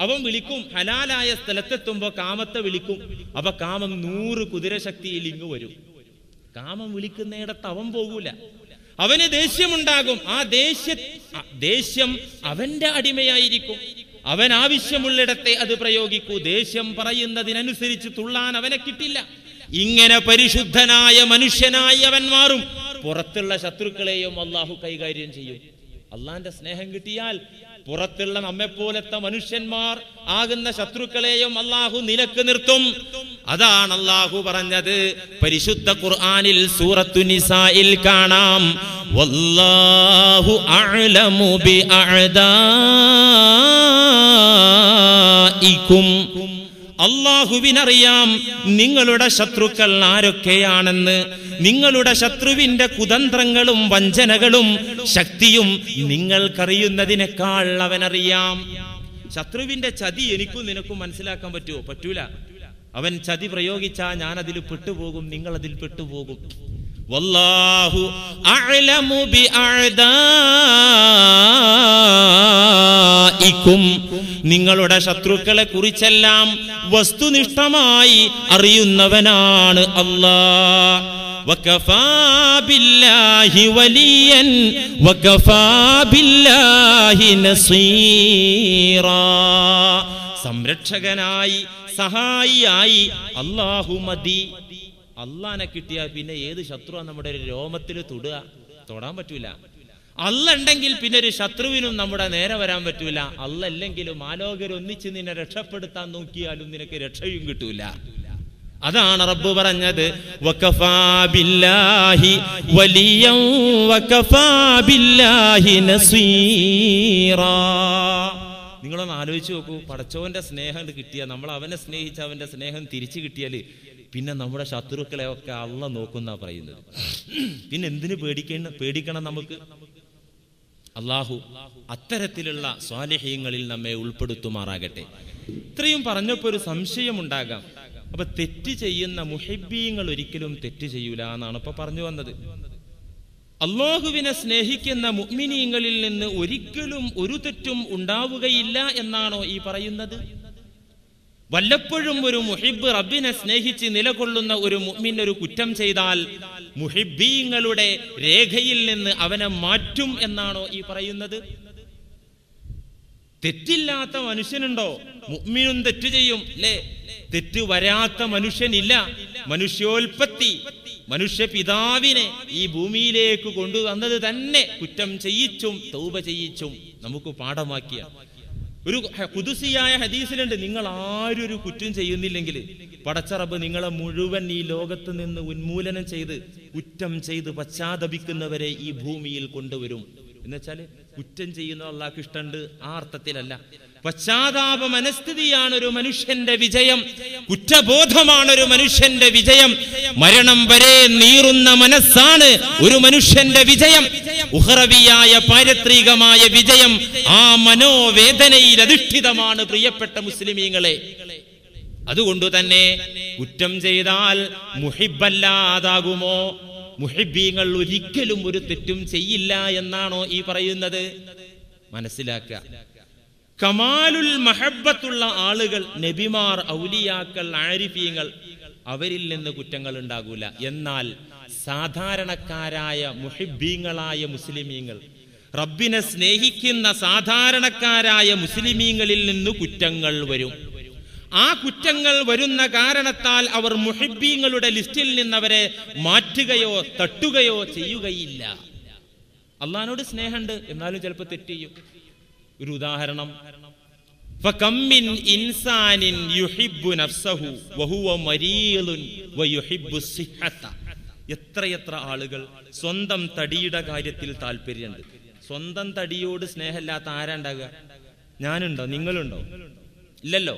അവൻ വിളിക്കും, ഹലാലായ സ്ഥലത്തെത്തുമ്പോ കാമത്തെ വിളിക്കും. അപ്പൊ കാമം 100 കുതിരശക്തിയിൽ ഇങ്ങ് വരും. കാമം വിളിക്കുന്നിടത്ത് അവൻ പോകൂല. അവന് ദേഷ്യമുണ്ടാകും. ആ ദേഷ്യം അവന്റെ അടിമയായിരിക്കും. അവൻ ആവശ്യമുള്ളിടത്തെ അത് പ്രയോഗിക്കൂ. ദേഷ്യം പറയുന്നതിനനുസരിച്ച് തുള്ളാൻ അവനെ കിട്ടില്ല. ഇങ്ങനെ പരിശുദ്ധനായ മനുഷ്യനായി അവൻ മാറും. പുറത്തുള്ള ശത്രുക്കളെയും അള്ളാഹു കൈകാര്യം ചെയ്യും. അള്ളാന്റെ സ്നേഹം കിട്ടിയാൽ പുറത്തുള്ള നമ്മെപ്പോലത്തെ മനുഷ്യന്മാർ ആകുന്ന ശത്രുക്കളെയും അള്ളാഹു നിലക്ക് നിർത്തും. അതാണ് അള്ളാഹു പറഞ്ഞത് പരിശുദ്ധ ഖുർആനിൽ സൂറത്തു നിസായിൽ കാണാം, വല്ലാഹു അഅലമു ബിഅഅദാഇകും. അള്ളാഹുവിനറിയാം നിങ്ങളുടെ ശത്രുക്കൾ ആരൊക്കെയാണെന്ന്. നിങ്ങളുടെ ശത്രുവിന്റെ കുതന്ത്രങ്ങളും വഞ്ചനകളും ശക്തിയും നിങ്ങൾക്കറിയുന്നതിനേക്കാൾ അവനറിയാം. ശത്രുവിന്റെ ചതി എനിക്കും നിനക്കും മനസ്സിലാക്കാൻ പറ്റുമോ? പറ്റൂല. അവൻ ചതി പ്രയോഗിച്ചാ ഞാൻ അതിൽ പെട്ടുപോകും, നിങ്ങൾ അതിൽ പെട്ടുപോകും. വല്ലാഹു അഅലമു ബിഅഅദാഇകും. നിങ്ങളുടെ ശത്രുക്കളെ കുറിച്ചെല്ലാം വസ്തുനിഷ്ഠമായി അറിയുന്നവനാണ് അല്ലാഹ്. വകഫാ ബില്ലാഹി വലിയൻ വകഫാ ബില്ലാഹി നസീറാ. സംരക്ഷകനായി, സഹായിയായി അല്ലാഹു മതി. അള്ളാനെ കിട്ടിയാൽ പിന്നെ ഏത് ശത്രുവാ നമ്മുടെ രോമത്തിൽ തൊടാൻ പറ്റൂല. അല്ല ഉണ്ടെങ്കിൽ പിന്നെ ഒരു ശത്രുവിനും നമ്മുടെ നേരെ വരാൻ പറ്റൂല. അല്ല ഇല്ലെങ്കിലും ആലോകർ ഒന്നിച്ച് നിന്നെ രക്ഷപ്പെടുത്താൻ നോക്കിയാലും നിനക്ക് രക്ഷയും കിട്ടൂല. അതാണ് റബ്ബ് പറഞ്ഞത്, വകഫാ ബില്ലാഹി വലിയൻ വകഫാ ബില്ലാഹി നസീറാ. നിങ്ങളൊന്ന് ആലോചിച്ച് നോക്കൂ, പടച്ചവന്റെ സ്നേഹം കിട്ടിയാൽ, നമ്മൾ അവനെ സ്നേഹിച്ച അവന്റെ സ്നേഹം തിരിച്ചു കിട്ടിയാൽ പിന്നെ നമ്മുടെ ശത്രുക്കളെ ഒക്കെ അള്ള നോക്കുന്ന പറയുന്നത്. പിന്നെ എന്തിനു പേടിക്കണം നമുക്ക്? അള്ളാഹു അത്തരത്തിലുള്ള സ്വാലിഹീങ്ങളിൽ നമ്മെ ഉൾപ്പെടുത്തുമാറാകട്ടെ. ഇത്രയും പറഞ്ഞപ്പോ ഒരു സംശയം ഉണ്ടാകാം. അപ്പൊ തെറ്റ് ചെയ്യുന്ന മുഹിബ്ബീങ്ങൾ ഒരിക്കലും തെറ്റ് ചെയ്യൂല എന്നാണ് ഇപ്പൊ പറഞ്ഞു വന്നത്. അള്ളാഹുവിനെ സ്നേഹിക്കുന്ന മുഅ്മിനീങ്ങളിൽ നിന്ന് ഒരിക്കലും ഒരു തെറ്റും ഉണ്ടാവുകയില്ല എന്നാണോ ഈ പറയുന്നത്? വല്ലപ്പോഴും ഒരു മുഹിബ് റബ്ബിനെ സ്നേഹിച്ച് നിലകൊള്ളുന്ന ഒരു മുഅ്മിൻ ഒരു കുറ്റം ചെയ്താൽ മുഹിബ്ബീങ്ങളുടെ രേഖയിൽ നിന്ന് അവനെ മാറ്റും എന്നാണോ ഈ പറയുന്നത്? തെറ്റില്ലാത്ത മനുഷ്യനുണ്ടോ? മുഅ്മിനും തെറ്റ് ചെയ്യും അല്ലേ? തെറ്റ് വരാത്ത മനുഷ്യനില്ല. മനുഷ്യോൽപത്തി, മനുഷ്യ പിതാവിനെ ഈ ഭൂമിയിലേക്ക് കൊണ്ടുവന്നത് തന്നെ കുറ്റം ചെയ്യിച്ചും തൗബ ചെയ്യിച്ചും നമുക്ക് പാഠമാക്കിയ ഒരു ഖുദ്സിയായ ഹദീസിലുണ്ട്, നിങ്ങൾ ആരും ഒരു കുറ്റം ചെയ്യുന്നില്ലെങ്കിൽ പടച്ച റബ്ബ് നിങ്ങളെ മുഴുവൻ ഈ ലോകത്ത് നിന്ന് ഉന്മൂലനം ചെയ്ത് കുറ്റം ചെയ്ത് പശ്ചാത്തപിക്കുന്നവരെ ഈ ഭൂമിയിൽ കൊണ്ടുവരും. എന്നുവെച്ചാല് കുറ്റം ചെയ്യുന്ന അള്ളാഹ്ക്ക് ഇഷ്ടമുണ്ട് ആ അർത്ഥത്തിലല്ല. പശ്ചാത്താപ മനസ്ഥിതിയാണ് ഒരു മനുഷ്യന്റെ വിജയം. കുറ്റബോധമാണ് ഒരു മനുഷ്യന്റെ വിജയം. മരണം വരെ നീറുന്ന മനസ്സാണ് ഒരു മനുഷ്യന്റെ വിജയം. ഉഖറവിയായ പാരത്രികമായ വിജയം ആ മനോവേദനയിൽ അധിഷ്ഠിതമാണ് പ്രിയപ്പെട്ട മുസ്ലിമീങ്ങളെ. അതുകൊണ്ട് തന്നെ കുറ്റം ചെയ്താൽ മുഹിബ്ബല്ലാതാകുമോ? മുഹിബ്ബീങ്ങൾ ഒരിക്കലും ഒരു തെറ്റും ചെയ്യില്ല എന്നാണോ ഈ പറയുന്നത്? മനസ്സിലാക്കുക. കമാലുൽ മഹബ്ബത്തുള്ള ആളുകൾ, നബിമാർ, ഔലിയാക്കൾ, ആരിഫീങ്ങൾ, അവരിൽ നിന്ന് കുറ്റങ്ങൾ ഉണ്ടാകൂല. എന്നാൽ സാധാരണക്കാരായ മുഹിബ്ബീങ്ങളായ മുസ്ലിമീങ്ങൾ, റബ്ബിനെ സ്നേഹിക്കുന്ന സാധാരണക്കാരായ മുസ്ലിമീങ്ങളിൽ നിന്ന് കുറ്റങ്ങൾ വരും. ആ കുറ്റങ്ങൾ വരുന്ന കാരണത്താൽ അവർ മുഹിബ്ബീങ്ങളുടെ ലിസ്റ്റിൽ നിന്നവരെ മാറ്റുകയോ തട്ടുകയോ ചെയ്യുകയില്ല. അള്ളാഹിനോട് സ്നേഹമുണ്ട്, എന്നാലും ചിലപ്പോൾ തെറ്റ് ചെയ്യും. ഒരു ഉദാഹരണം, ഫകമ്മിൻ ഇൻസാനിൻ യുഹിബ്ബു നഫ്സഹു വഹുവ മരീളുൻ വയുഹിബ്ബു സിഹ്ഹത. എത്രയെത്ര ആളുകൾ സ്വന്തം തടിയുടെ കാര്യത്തിൽ താല്പര്യമുണ്ട്. സ്വന്തം തടിയോട് സ്നേഹമില്ലാത്ത ആരാണ്ടാകുക? ഞാനുണ്ടോ? നിങ്ങളുണ്ടോ? ഇല്ലല്ലോ.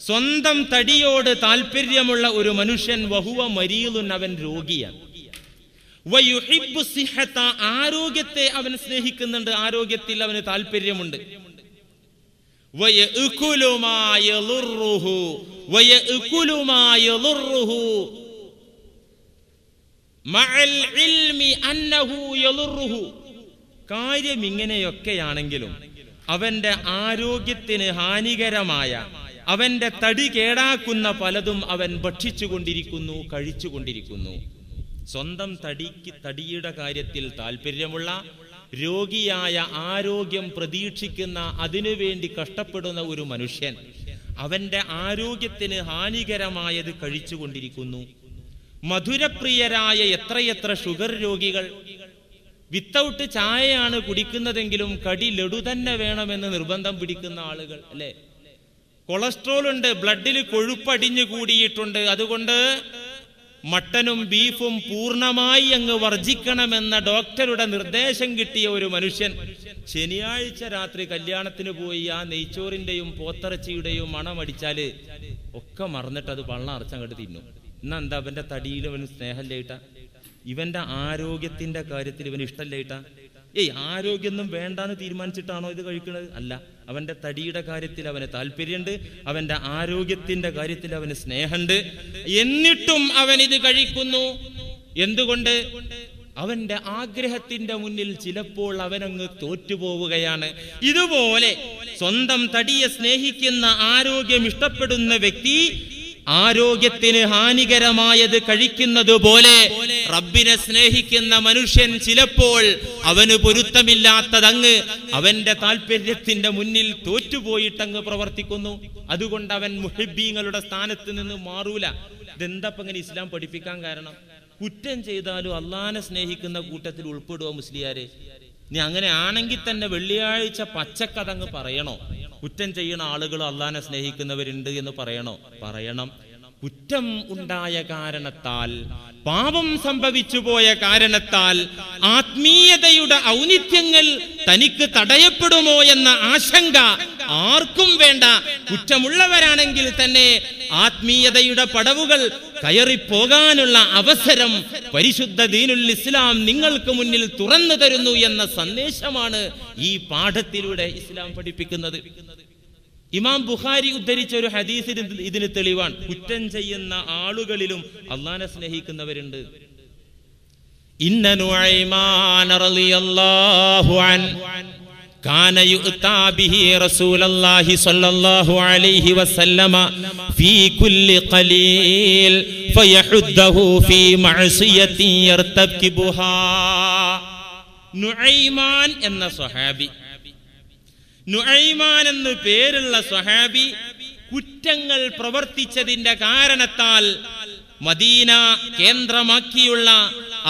സ്വന്തം തടിയോട് താല്പര്യമുള്ള ഒരു മനുഷ്യൻ വഹുവ മരീളുൻ, അവൻ രോഗിയാണ്. വയുഹിബ്ബു സിഹ്ഹത, ആരോഗ്യത്തെ അവൻ സ്നേഹിക്കുന്നുണ്ട്, ആരോഗ്യത്തിൽ അവന് താല്പര്യമുണ്ട്. വയഅകുലു മാ യളുറുഹു വയഅകുലു മാ യളുറുഹു മഅൽ ഇൽമി അന്നഹു യളുറുഹു. കാര്യം ഇങ്ങനെയൊക്കെയാണെങ്കിലും അവന്റെ ആരോഗ്യത്തിന് ഹാനികരമായ, അവന്റെ തടി കേടാക്കുന്ന പലതും അവൻ ഭക്ഷിച്ചുകൊണ്ടിരിക്കുന്നു, കഴിച്ചുകൊണ്ടിരിക്കുന്നു. സ്വന്തം തടിയുടെ കാര്യത്തിൽ താല്പര്യമുള്ള, രോഗിയായ, ആരോഗ്യം പ്രതീക്ഷിക്കുന്ന, അതിനുവേണ്ടി കഷ്ടപ്പെടുന്ന ഒരു മനുഷ്യൻ അവന്റെ ആരോഗ്യത്തിന് ഹാനികരമായത് കഴിച്ചുകൊണ്ടിരിക്കുന്നു. മധുരപ്രിയരായ എത്രയെത്ര ഷുഗർ രോഗികൾ വിത്തൗട്ട് ചായയാണ് കുടിക്കുന്നതെങ്കിലും കടി ലഡു തന്നെ വേണമെന്ന് നിർബന്ധം പിടിക്കുന്ന ആളുകൾ, അല്ലേ? കൊളസ്ട്രോൾ ഉണ്ട്, ബ്ലഡിൽ കൊഴുപ്പടിഞ്ഞു കൂടിയിട്ടുണ്ട്, അതുകൊണ്ട് മട്ടനും ബീഫും പൂർണ്ണമായി അങ്ങ് വർജിക്കണമെന്ന ഡോക്ടറുടെ നിർദ്ദേശം കിട്ടിയ ഒരു മനുഷ്യൻ ശനിയാഴ്ച രാത്രി കല്യാണത്തിന് പോയി ആ നെയ്ച്ചോറിന്റെയും പോത്തിറച്ചിയുടെയും മണമടിച്ചാല് ഒക്കെ മറന്നിട്ട് അത് പള്ള അറച്ചങ്ങോട്ട് തിന്നു. എന്നാ എന്താ? അവന്റെ തടിയിൽ അവന് സ്നേഹമില്ലേട്ടാ? ഇവന്റെ ആരോഗ്യത്തിന്റെ കാര്യത്തിൽ ഇവന് ഇഷ്ടമില്ലേട്ടാ? ആരോഗ്യമൊന്നും വേണ്ടാന്ന് തീരുമാനിച്ചിട്ടാണോ ഇത് കഴിക്കുന്നത്? അല്ല, അവന്റെ തടിയുടെ കാര്യത്തിൽ അവന് താല്പര്യമുണ്ട്, അവന്റെ ആരോഗ്യത്തിന്റെ കാര്യത്തിൽ അവന് സ്നേഹമുണ്ട്. എന്നിട്ടും അവൻ ഇത് കഴിക്കുന്നു. എന്തുകൊണ്ട്? അവന്റെ ആഗ്രഹത്തിന്റെ മുന്നിൽ ചിലപ്പോൾ അവനങ്ങ് തോറ്റുപോവുകയാണ്. ഇതുപോലെ സ്വന്തം തടിയെ സ്നേഹിക്കുന്ന, ആരോഗ്യം ഇഷ്ടപ്പെടുന്ന വ്യക്തി ആരോഗ്യത്തിന് ഹാനികരമായത് കഴിക്കുന്നത് പോലെ റബ്ബിനെ സ്നേഹിക്കുന്ന മനുഷ്യൻ ചിലപ്പോൾ അവന് പൊരുത്തമില്ലാത്തതങ്ങ് അവന്റെ താല്പര്യത്തിന്റെ മുന്നിൽ തോറ്റുപോയിട്ടങ്ങ് പ്രവർത്തിക്കുന്നു. അതുകൊണ്ട് അവൻ മുഹിബ്ബീങ്ങളുടെ സ്ഥാനത്ത് നിന്ന് മാറൂല. ഇതെന്താ ഇങ്ങനെ ഇസ്ലാം പഠിപ്പിക്കാൻ കാരണം? കുറ്റം ചെയ്താലും അള്ളാഹിനെ സ്നേഹിക്കുന്ന കൂട്ടത്തിൽ ഉൾപ്പെടുവോ മുസ്ലിയാരെ? നീ അങ്ങനെ ആണെങ്കിൽ തന്നെ വെള്ളിയാഴ്ച പച്ചക്കഥങ്ങ് പറയണോ? കുറ്റം ചെയ്യുന്ന ആളുകൾ അള്ളാഹിനെ സ്നേഹിക്കുന്നവരുണ്ട് എന്ന് പറയണം. കുറ്റം ഉണ്ടായ കാരണത്താൽ, പാപം സംഭവിച്ചു പോയ കാരണത്താൽ ആത്മീയതയുടെ ഔന്നിത്യങ്ങൾ തനിക്ക് തടയപ്പെടുമോ എന്ന ആശങ്ക ആർക്കും വേണ്ട. കുറ്റമുള്ളവരാണെങ്കിൽ തന്നെ ആത്മീയതയുടെ പടവുകൾ കയറിപ്പോകാനുള്ള അവസരം പരിശുദ്ധ ദീനുൽ ഇസ്ലാം നിങ്ങൾക്ക് മുന്നിൽ തുറന്നു തരുന്നു എന്ന സന്ദേശമാണ് ഈ പാഠത്തിലൂടെ ഇസ്ലാം പഠിപ്പിക്കുന്നത്. ഇമാം ബുഖാരി ഉദ്ധരിച്ച ഒരു ഹദീസിൽ ഇതിന് തെളിവാണ്. കുറ്റം ചെയ്യുന്ന ആളുകളിലും അള്ളാഹിനെ സ്നേഹിക്കുന്നവരുണ്ട്. ഇന്ന നുഐമാൻ റളിയല്ലാഹു അൻഹു കാന യുഅതാ ബിഹി റസൂലുള്ളാഹി സ്വല്ലല്ലാഹു അലൈഹി വസല്ലമ ഫീ കുല്ലി ഖലീൽ ഫയഹുദ്ദഹു ഫീ മഅസിയതി യർതകിബുഹാ. നുഐമാൻ എന്ന സ്വഹാബി, നുഐമാൻ എന്ന് പേരുള്ള സ്വഹാബി കുറ്റങ്ങൾ പ്രവർത്തിച്ചതിന്റെ കാരണത്താൽ മദീന കേന്ദ്രമാക്കിയുള്ള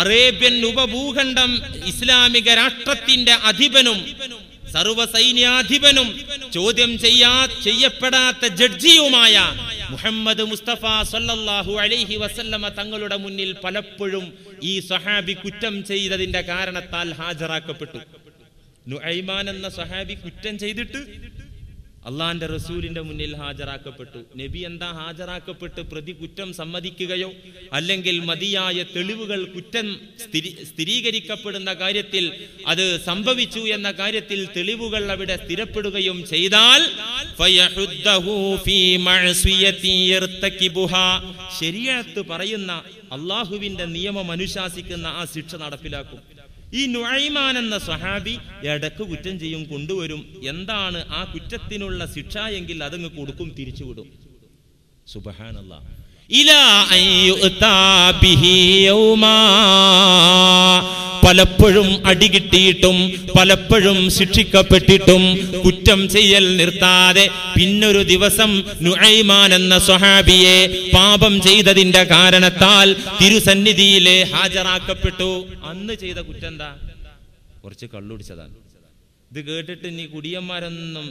അറേബ്യൻ ഉപഭൂഖണ്ഡം ഇസ്ലാമിക രാഷ്ട്രത്തിന്റെ അധിപനും സർവസൈന്യാധിപനും ചോദ്യം ചെയ്യപ്പെടാത്ത ജഡ്ജിയുമായ മുഹമ്മദ് മുസ്തഫ സല്ലല്ലാഹു അലൈഹി വസല്ലമ തങ്ങളുടെ മുന്നിൽ പലപ്പോഴും ഈ സ്വഹാബി കുറ്റം ചെയ്തതിന്റെ കാരണത്താൽ ഹാജരാക്കപ്പെട്ടു. നുഐമാൻ എന്ന സ്വഹാബി കുറ്റം ചെയ്തിട്ട് അള്ളാന്റെ റസൂലിന്റെ മുന്നിൽ ഹാജരാക്കപ്പെട്ടു. നബി എന്താ ഹാജരാക്കപ്പെട്ട് പ്രതി കുറ്റം സമ്മതിക്കുകയോ അല്ലെങ്കിൽ മതിയായ തെളിവുകൾ കുറ്റം സ്ഥിരീകരിക്കപ്പെടുന്ന കാര്യത്തിൽ അത് സംഭവിച്ചു എന്ന കാര്യത്തിൽ തെളിവുകൾ അവിടെ സ്ഥിരപ്പെടുകയും ചെയ്താൽ ശരീഅത്ത് പറയുന്ന അള്ളാഹുവിന്റെ നിയമം അനുശാസിക്കുന്ന ആ ശിക്ഷ നടപ്പിലാക്കും. ഈ നുഐമാൻ എന്ന സ്വഹാബി ഇടക്ക് കുറ്റം ചെയ്യും, കൊണ്ടുവരും. എന്താണ് ആ കുറ്റത്തിനുള്ള ശിക്ഷ എങ്കിൽ അതങ്ങ് കൊടുക്കും, തിരിച്ചുവിടും. സുബ്ഹാനല്ലാഹ്. പലപ്പോഴും അടികിട്ടിയിട്ടും പലപ്പോഴും ശിക്ഷിക്കപ്പെട്ടിട്ടും കുറ്റം ചെയ്യൽ നിർത്താതെ പിന്നൊരു ദിവസം നുഐമാൻ എന്ന സ്വഹാബിയെ പാപം ചെയ്തതിന്റെ കാരണത്താൽ തിരുസന്നിധിയിലെ ഹാജരാക്കപ്പെട്ടു. അന്ന് ചെയ്ത കുറ്റം എന്താ? കുറച്ച് കള്ളുടിച്ചതാണ്. ഇത് കേട്ടിട്ട് നീ കുടിയന്മാരൊന്നും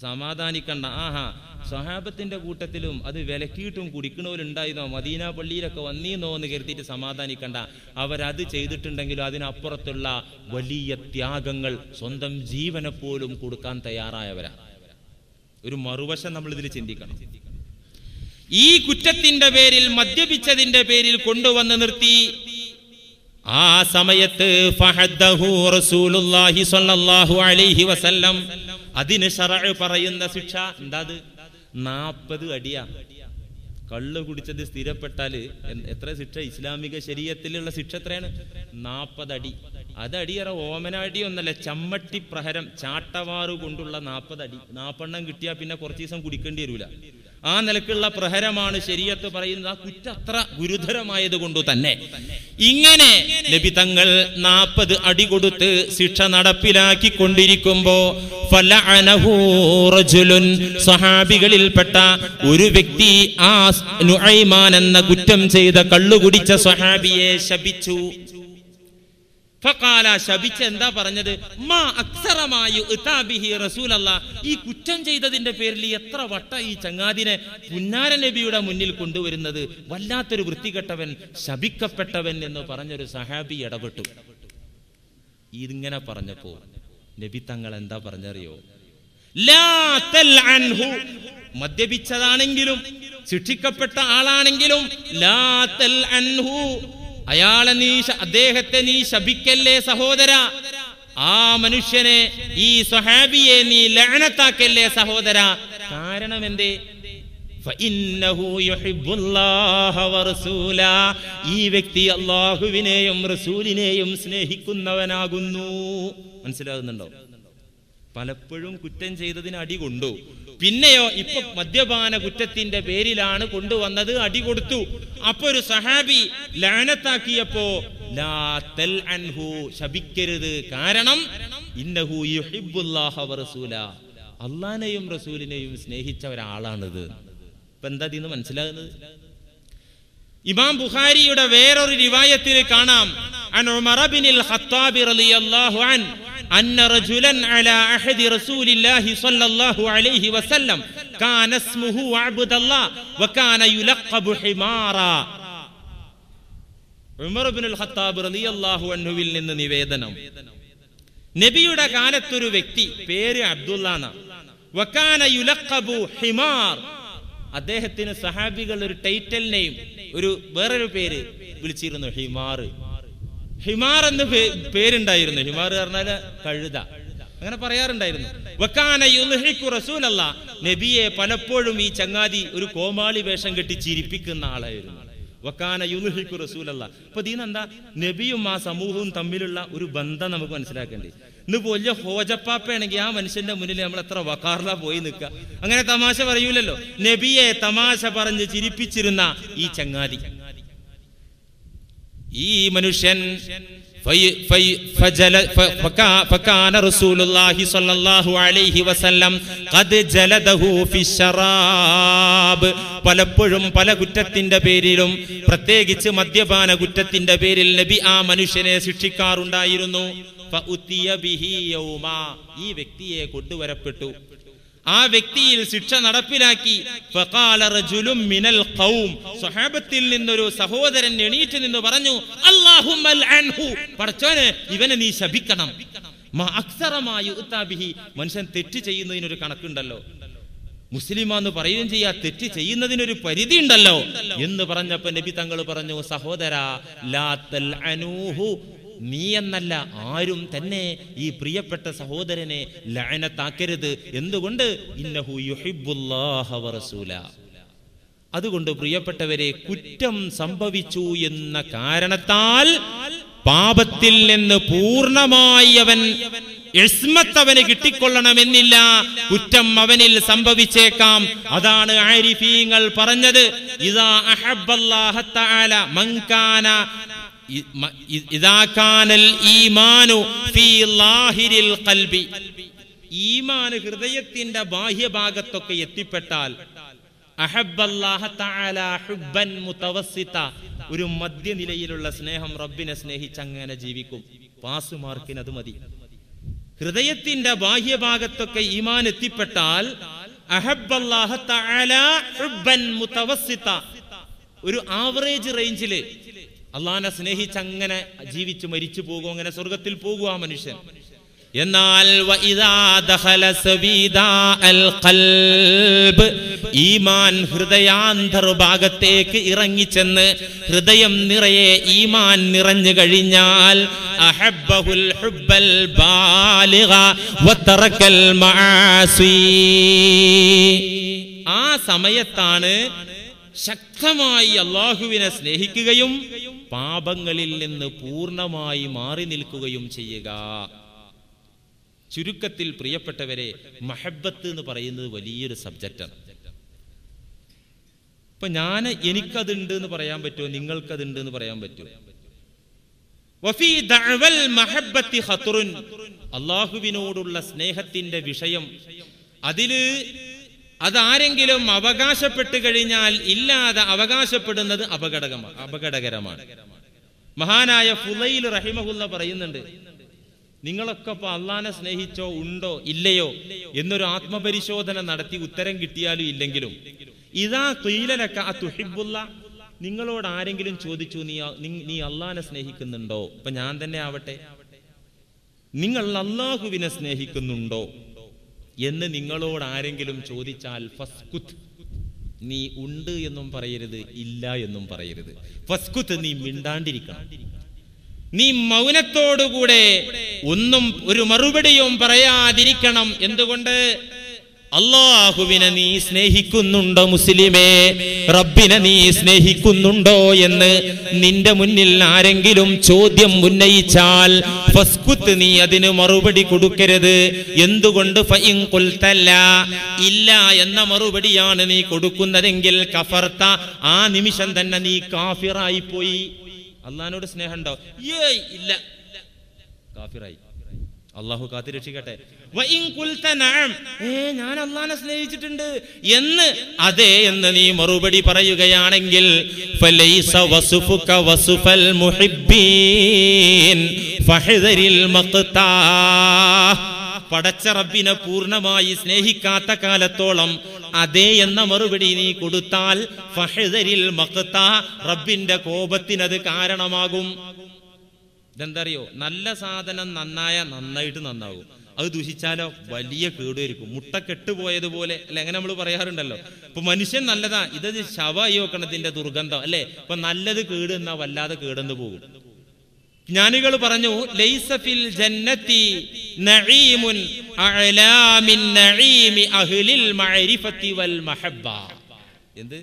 സമാധാനിക്കണ്ട. ആഹാ, സ്വഹാബത്തിന്റെ കൂട്ടത്തിലും അത് വിലക്കിയിട്ടും കുടിക്കണവരുണ്ടായിരുന്നോ, മദീന പള്ളിയിലൊക്കെ വന്നീന്നോ എന്ന് കരുതിയിട്ട് സമാധാനിക്കണ്ട. അവരത് ചെയ്തിട്ടുണ്ടെങ്കിലും അതിനപ്പുറത്തുള്ള വലിയ ത്യാഗങ്ങൾ, സ്വന്തം ജീവനെ പോലും കൊടുക്കാൻ തയ്യാറായവരാ. ഒരു മറുവശം നമ്മൾ ഇതിൽ ചിന്തിക്കണം. ഈ കുറ്റത്തിന്റെ പേരിൽ, മദ്യപിച്ചതിന്റെ പേരിൽ കൊണ്ടുവന്ന് നിർത്തി. ആ സമയത്ത് ഫഹദ്ദഹു റസൂലുള്ളാഹി സ്വല്ലല്ലാഹു അലൈഹി വസല്ലം. അതിന് ശറഅ് പറയുന്ന ശിക്ഷ എന്താ? 40 അടിയാ. കള്ള് കുടിച്ചത് സ്ഥിരപ്പെട്ടാല് എത്ര ശിക്ഷ? ഇസ്ലാമിക ശരീഅത്തിലുള്ള ശിക്ഷ എത്രയാണ്? 40 അടി. അത് അടിയറ ഓമന അടി ഒന്നല്ല, ചമ്മട്ടി പ്രഹരം, ചാട്ടവാറ് കൊണ്ടുള്ള 40 അടി. 40 കിട്ടിയാൽ പിന്നെ കുറച്ച് ദിവസം കുടിക്കേണ്ടി വരില്ല. ആ നിലക്കുള്ള പ്രഹരമാണ് ശരീഅത്ത് പറയുന്നത്. ആ കുറ്റം അത്ര ഗുരുതരമായത് കൊണ്ടു തന്നെ ഇങ്ങനെ നബി തങ്ങൾ 40 അടി കൊടുത്ത് ശിക്ഷ നടപ്പിലാക്കിക്കൊണ്ടിരിക്കുമ്പോ ഫലഅനഹു റജുലുൻ, സ്വഹാബികളിൽപ്പെട്ട ഒരു വ്യക്തി ആ നുഐമാൻ എന്ന കുറ്റം ചെയ്ത കള്ളുകുടിച്ച സ്വഹാബിയെ ശപിച്ചു. ഫഖാല, ശപിച്ച് എന്താ പറഞ്ഞത്? മാ അക്സറമായു ഇതാബിഹി റസൂലല്ലാഹ്, ഈ കുറ്റം ചെയ്തതിന്റെ പേരിൽ എത്ര വട്ട ഈ ചങ്ങാതിനെ പുന്നാര നബിയുടെ മുന്നിൽ കൊണ്ടുവരുന്നത്. വല്ലാത്തൊരു വൃത്തികെട്ടവൻ, ശപിക്കപ്പെട്ടവൻ എന്ന് പറഞ്ഞൊരു സഹാബി ഇടപെട്ടു. ഇതിങ്ങനെ പറഞ്ഞപ്പോ നബി തങ്ങൾ എന്താ പറഞ്ഞറിയോ? ലാ തൽഅൻഹു, മദ്യപിച്ചതാണെങ്കിലും ശിക്ഷിക്കപ്പെട്ട ആളാണെങ്കിലും ലാ തൽഅൻഹു, അയാളെ നീ, അദ്ദേഹത്തെ നീ ശപിക്കല്ലേ സഹോദര. ആ മനുഷ്യനെ, ഈ സ്വഹാബിയെ നീ ലഅനത്താക്കല്ലേ സഹോദര. കാരണം എന്തേ? ഫഇന്നഹു യുഹിബ്ബുല്ലാഹ വറസൂല, ഈ വ്യക്തി അല്ലാഹുവിനെയും റസൂലിനെയും സ്നേഹിക്കുന്നവനാകുന്നു. മനസ്സിലാകുന്നുണ്ടോ? പലപ്പോഴും കുറ്റം ചെയ്തതിന് അടി കൊണ്ടു. പിന്നെയോ ഇപ്പൊ മദ്യപാന കുറ്റത്തിന്റെ പേരിലാണ് കൊണ്ടുവന്നത്, അടി കൊടുത്തു. അപ്പൊ ഒരു സഹാബി ലഅനത്താക്കിയപ്പോ ലാ തൽഅൻഹു, ശപിക്കരുത്. കാരണം ഇന്നഹു യുഹിബ്ബുല്ലാഹ വറസൂല, അല്ലാഹുവിനെയും റസൂലിനെയും സ്നേഹിച്ച ഒരാളാണിത്. ഇപ്പൊ എന്താ ഇതിന്ന് മനസ്സിലാകുന്നത്? ഇമാം ബുഖാരിയുടെ വേറൊരു റിവായത്തിൽ കാണാം, അൻ ഉമർ ഇബ്നുൽ ഖത്താബ് റളിയല്ലാഹു അൻ أن رجلا على أحد رسول الله صلى الله عليه وسلم كان اسمه عبد الله وكان يلقب حمارا. ഉമർ ഇബ്നുൽ ഖത്താബ് റളിയല്ലാഹു അൻഹുവിൽ നിന്ന് നിവേദനം, നബിയുടെ കാലത്തൊരു വ്യക്തി, പേര് അബ്ദുല്ലാഹ്, വകാന യുലഖബു ഹിമാർ, അദ്ദേഹത്തിന് സഹാബികൾ ഒരു ടൈറ്റൽ നെയിം, ഒരു വേറൊരു പേര് വിളിച്ചിരുന്നു, ഹിമാർ. ഹിമാർ എന്ന് പേരുണ്ടായിരുന്നു. ഹിമാർ പറഞ്ഞാല് കഴുത, അങ്ങനെ പറയാറുണ്ടായിരുന്നു. വകാന യുൽഹിഖു റസൂലല്ലാഹ്, നബിയെ പലപ്പോഴും ഈ ചങ്ങാതി ഒരു കോമാളി വേഷം കെട്ടി ചിരിപ്പിക്കുന്ന ആളായിരുന്നു. വകാന യുൽഹിഖു റസൂലല്ലാഹ്. അപ്പൊ ഇതിനെന്താ? നബിയും ആ സമൂഹവും തമ്മിലുള്ള ഒരു ബന്ധം നമുക്ക് മനസ്സിലാക്കേണ്ടി. ഇന്ന് വലിയ ഹോജപ്പാപ്പയാണെങ്കിൽ ആ മനുഷ്യന്റെ മുന്നിൽ നമ്മൾ എത്ര വക്കാറിലാ പോയി നിൽക്കുക. അങ്ങനെ തമാശ പറയൂലല്ലോ. നബിയെ തമാശ പറഞ്ഞ് ചിരിപ്പിച്ചിരുന്ന ഈ ചങ്ങാതി, ഈ മനുഷ്യൻ فكان رسول الله صلى الله عليه وسلم قد جلده في الشراب, പലപ്പോഴും പല കുറ്റത്തിന്റെ പേരിലും പ്രത്യേകിച്ച് മദ്യപാന കുറ്റത്തിന്റെ പേരിൽ നബി ആ മനുഷ്യനെ ശിക്ഷിക്കാറുണ്ടായിരുന്നു. ഫഉതിയ ബിഹി യൗമ, ഈ വ്യക്തിയെ കൊണ്ടുവരപ്പെട്ടു. ആ വ്യക്തിയിൽ ശിക്ഷ നടപ്പിലാക്കി. ഫഖാല റജുലുൻ മിനൽ ഖൗം, സ്വഹാബത്തിൽ നിന്നൊരു സഹോദരൻ എണീറ്റ് നിന്ന് പറഞ്ഞു, അല്ലാഹുമ്മ അൽഅൻഹു, പടച്ചോനെ ഇവനെ നീ ശപിക്കണം. മാ അക്സറമാ യുഅ്താ ബിഹി, മനുഷ്യൻ തെറ്റ് ചെയ്യുന്നതിനൊരു കണക്കുണ്ടല്ലോ, മുസ്ലിമാന്ന് പറയുകയും ചെയ്യാ, തെറ്റ് ചെയ്യുന്നതിനൊരു പരിധി ഉണ്ടല്ലോ എന്ന് പറഞ്ഞപ്പോ നബി തങ്ങൾ പറഞ്ഞു, സഹോദരാ ലാ തൽഅനൂഹു, നീ എന്നല്ല ആരും തന്നെ ഈ പ്രിയപ്പെട്ട സഹോദരനെ ലഅനത്താക്കരുത്. എന്തുകൊണ്ട്? ഇന്നഹു യുഹിബ്ബുല്ലാഹ വറസൂല, അതുകൊണ്ട് പ്രിയപ്പെട്ടവരെ, കുറ്റം സംഭവിച്ചു എന്ന കാരണത്താൽ പാപത്തിൽ നിന്ന് പൂർണ്ണമായി അവൻ ഇസ്മത്ത് അവന് കിട്ടിക്കൊള്ളണമെന്നില്ല, കുറ്റം അവനിൽ സംഭവിച്ചേക്കാം. അതാണ് ആരിഫീങ്ങൾ പറഞ്ഞത്, ഇദാ അഹബ്ബല്ലാഹ തആല മൻ കാന ഇദാ കാനൽ ഈമാനു ഫീ ലാഹിരിൽ ഖൽബി. ഈമാൻ ഹൃദയത്തിന്റെ ബാഹ്യഭാഗത്തൊക്കെ എത്തിപ്പെട്ടാൽ അഹബ്ബല്ലാഹ തആല ഹുബ്ബൻ മുതവസ്സിത, ഒരു മധ്യനിലയിലുള്ള സ്നേഹം, റബ്ബിനെ സ്നേഹിച്ച് അങ്ങനെ ജീവിക്കും. പാസ് മാർക്കിന് അത് മതി. ഹൃദയത്തിന്റെ ബാഹ്യഭാഗത്തൊക്കെ ഈമാൻ എത്തിപ്പെട്ടാൽ അഹബ്ബല്ലാഹ തആല ഹുബ്ബൻ മുതവസ്സിത, ഒരു ആവറേജ് റേഞ്ചില് അള്ളാഹനെ സ്നേഹിച്ച് അങ്ങനെ ജീവിച്ചു മരിച്ചു പോകും, അങ്ങനെ സ്വർഗത്തിൽ പോകും ആ മനുഷ്യൻ. എന്നാൽ വഇദാ ദഖല സബീദാ അൽ ഖൽബ്, ഈമാൻ ഹൃദയാന്തർഭാഗത്തേക്ക് ഇറങ്ങിച്ചെന്ന് ഹൃദയം നിറയെ ഈമാൻ നിറഞ്ഞു കഴിഞ്ഞാൽ അഹബ്ബഹുൽ ഹുബ്ബൽ ബാലിഗ വതറക്കൽ മആസി, ആ സമയത്താണ് ശക്തമായി അല്ലാഹുവിനെ സ്നേഹിക്കുകയും പാപങ്ങളിൽ നിന്ന് പൂർണ്ണമായി മാറി നിൽക്കുകയും ചെയ്യുക. ചുരുക്കത്തിൽ പ്രിയപ്പെട്ടവരെ, മഹബത്ത് എന്ന് പറയുന്നത് വലിയൊരു സബ്ജക്റ്റാണ്. ഇപ്പൊ എനിക്കതുണ്ട് എന്ന് പറയാൻ പറ്റുമോ? നിങ്ങൾക്കതുണ്ട് എന്ന് പറയാൻ പറ്റുമോ? വഫീ ദഅവൽ മഹബ്ബത്തി ഖത്റുൻ, അല്ലാഹുവിനോടുള്ള സ്നേഹത്തിന്റെ വിഷയം, അതാരെങ്കിലും അവകാശപ്പെട്ടു കഴിഞ്ഞാൽ ഇല്ലാതെ അവകാശപ്പെടുന്നത് അപകടകരമാണ്. മഹാനായ ഫുളൈൽ റഹിമഹുല്ല പറയുന്നുണ്ട്, നിങ്ങളൊക്കെ ഇപ്പൊ അള്ളാനെ സ്നേഹിച്ചോ ഉണ്ടോ ഇല്ലയോ എന്നൊരു ആത്മപരിശോധന നടത്തി ഉത്തരം കിട്ടിയാലും ഇല്ലെങ്കിലും, ഇതാ ഖീലലക അതുഹിബ്ബുല്ല, നിങ്ങളോട് ആരെങ്കിലും ചോദിച്ചു നീ അള്ളാനെ സ്നേഹിക്കുന്നുണ്ടോ? ഇപ്പൊ ഞാൻ തന്നെ ആവട്ടെ, നിങ്ങൾ അല്ലാഹുവിനെ സ്നേഹിക്കുന്നുണ്ടോ എന്ന് നിങ്ങളോട് ആരെങ്കിലും ചോദിച്ചാൽ ഫസ്കുത്ത്, നീ ഉണ്ട് എന്നും പറയരുത്, ഇല്ല എന്നും പറയരുത്. ഫസ്കുത്ത്, നീ മിണ്ടാണ്ടിരിക്കണം, നീ മൗനത്തോടുകൂടെ ഒന്നും ഒരു മറുപടിയും പറയാതിരിക്കണം. എന്തുകൊണ്ട്? അല്ലാഹുവിനെ നീ സ്നേഹിക്കുന്നുണ്ടോ മുസ്ലിമേ? റബ്ബിനെ നീ സ്നേഹിക്കുന്നുണ്ടോ എന്ന് നിന്റെ മുന്നിൽ ആരെങ്കിലും ചോദ്യം ഉന്നയിച്ചാൽ ഫസ്കുത്ത്, നീ അതിന് മറുപടി കൊടുക്കരുത്. എന്തുകൊണ്ട്? ഫഇൻ ഖുൽതല്ല, ഇല്ല എന്ന മറുപടിയാണ് നീ കൊടുക്കുന്നതെങ്കിൽ കഫർത, ആ നിമിഷം തന്നെ നീ കാഫിറായി പോയി. അള്ളാഹിനോട് സ്നേഹം ഉണ്ടോ? ഏയ് ഇല്ല, കാഫിറായി. അള്ളാഹു കാത്തിരക്ഷിക്കട്ടെ. വഇൻ ഖുൽത നഅം, ഞാൻ അള്ളാഹിനെ സ്നേഹിച്ചിട്ടുണ്ട് എന്ന് അതെ എന്ന് നീ മറുപടി പറയുകയാണെങ്കിൽ ഫലൈസ വസുഫുക വസുഫൽ മുഹിബ്ബീൻ ഫഹ്ദരിൽ മഖ്താ, പടച്ച റബ്ബിനെ പൂർണ്ണമായി സ്നേഹിക്കാത്ത കാലത്തോളം അതേ എന്ന മറുപടി നീ കൊടുത്താൽ ഫഹ്ദരിൽ മഖ്താ, റബ്ബിന്റെ കോപത്തിനത് കാരണമാകും. ഇതെന്തറിയോ? നല്ല സാധനം നന്നായിട്ട് നന്നാകും, അത് ദുഷിച്ചാലോ വലിയ കേടുവരിക്കും. മുട്ട കെട്ടുപോയതുപോലെ അല്ലെ, അങ്ങനെ നമ്മൾ പറയാറുണ്ടല്ലോ. ഇപ്പൊ മനുഷ്യൻ നല്ലതാ, ഇത് ശവമായി വെക്കണതിന്റെ ദുർഗന്ധം അല്ലെ. ഇപ്പൊ നല്ലത് കേട് എന്നാ വല്ലാതെ കേടെന്ന് പോകും. ജ്ഞാനികൾ പറഞ്ഞു, ലൈസ ഫിൽ ജന്നതി നഈമുൻ അഅലാ മിൻ നഈമി അഹ്ലിൽ മഅരിഫത്തി വൽ മഹബ്ബ. എന്ത്?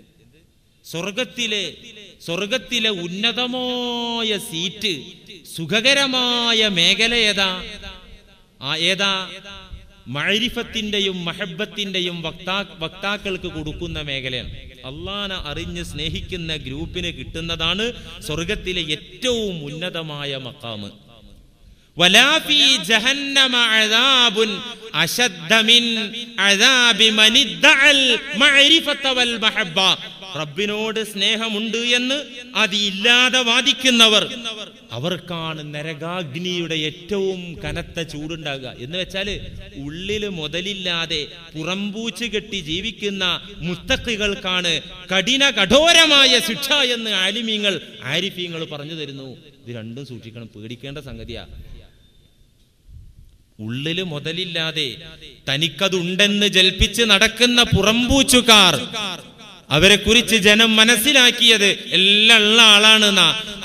സ്വർഗത്തിലെ ഉന്നതമായ സീറ്റ്, സുഖകരമായ മേഖല ഏതാ? മഅരിഫത്തിന്റെയും മഹബ്ബത്തിന്റെയും വക്താക്കൾക്ക് കൊടുക്കുന്ന മേഖലയാണ്. അള്ളാഹനെ അറിഞ്ഞ് സ്നേഹിക്കുന്ന ഗ്രൂപ്പിന് കിട്ടുന്നതാണ് സ്വർഗത്തിലെ ഏറ്റവും ഉന്നതമായ മഖാമ്. വലാ ഫീ ജഹന്നമ അദാബുൻ അശദ്ദ മിൻ അദാബി മൻ ഇദ്ദഅൽ മഅരിഫത വൽ മഹബ്ബ. റബ്ബിനോട് സ്നേഹമുണ്ട് എന്ന് അതില്ലാതെ വാദിക്കുന്നവർ, അവർക്കാണ് നരകാഗ്നിയുടെ ഏറ്റവും കനത്ത ചൂടുണ്ടാകുക. എന്ന് വെച്ചാല് ഉള്ളില് മുതലില്ലാതെ പുറംപൂച്ച് കെട്ടി ജീവിക്കുന്ന മുത്തഖികൾക്കാണ് കഠോരമായ ശിക്ഷ എന്ന് ആരിഫീങ്ങൾ പറഞ്ഞു തരുന്നു. ഇത് രണ്ടും സൂക്ഷിക്കണം, പേടിക്കേണ്ട സംഗതിയാ. ഉള്ളില് മുതലില്ലാതെ തനിക്കതുണ്ടെന്ന് ജൽപ്പിച്ച് നടക്കുന്ന പുറംപൂച്ചുകാർ, അവരെ കുറിച്ച് ജനം മനസ്സിലാക്കിയത് എല്ലാം ഉള്ള ആളാണ്.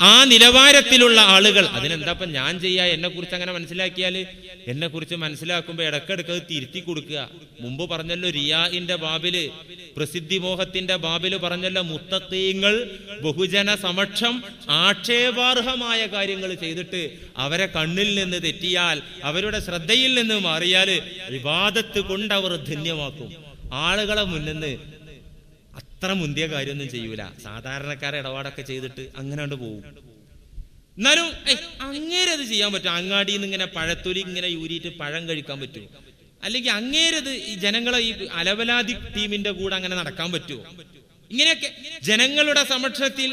ആ നിലവാരത്തിലുള്ള ആളുകൾ. അതിനെന്താപ്പം ഞാൻ ചെയ്യാ? എന്നെ കുറിച്ച് അങ്ങനെ മനസ്സിലാക്കിയാൽ എന്നെ കുറിച്ച് മനസ്സിലാക്കുമ്പോൾ ഇടക്കിടക്ക് തിരുത്തി കൊടുക്കുക. മുമ്പ് പറഞ്ഞല്ലോ റിയാഇന്റെ ബാബില്, പ്രസിദ്ധി മോഹത്തിന്റെ ബാബില് പറഞ്ഞല്ലോ, മുത്തഖീങ്ങൾ ബഹുജന സമക്ഷം ആക്ഷേപാർഹമായ കാര്യങ്ങൾ ചെയ്തിട്ട് അവരെ കണ്ണിൽ നിന്ന് തെറ്റിയാൽ, അവരുടെ ശ്രദ്ധയിൽ നിന്ന് മാറിയാൽ ഇബാദത്ത് കൊണ്ട് അവർ ധന്യമാക്കും. ആളുകളെ മുന്നിന്ന് അത്ര മുന്തിയ കാര്യമൊന്നും ചെയ്യൂല. സാധാരണക്കാരെ ഇടപാടൊക്കെ ചെയ്തിട്ട് അങ്ങനെ കൊണ്ട് പോകും. എന്നാലും അങ്ങേരത് ചെയ്യാൻ പറ്റും. അങ്ങാടിയിൽ നിന്ന് ഇങ്ങനെ പഴത്തൊലി ഇങ്ങനെ യൂരിയിട്ട് പഴം കഴിക്കാൻ പറ്റുമോ? അല്ലെങ്കിൽ അങ്ങേരത് ഈ ജനങ്ങളെ ഈ അലവലാതി ടീമിന്റെ കൂടെ അങ്ങനെ നടക്കാൻ പറ്റുമോ? ഇങ്ങനെയൊക്കെ ജനങ്ങളുടെ സമക്ഷത്തിൽ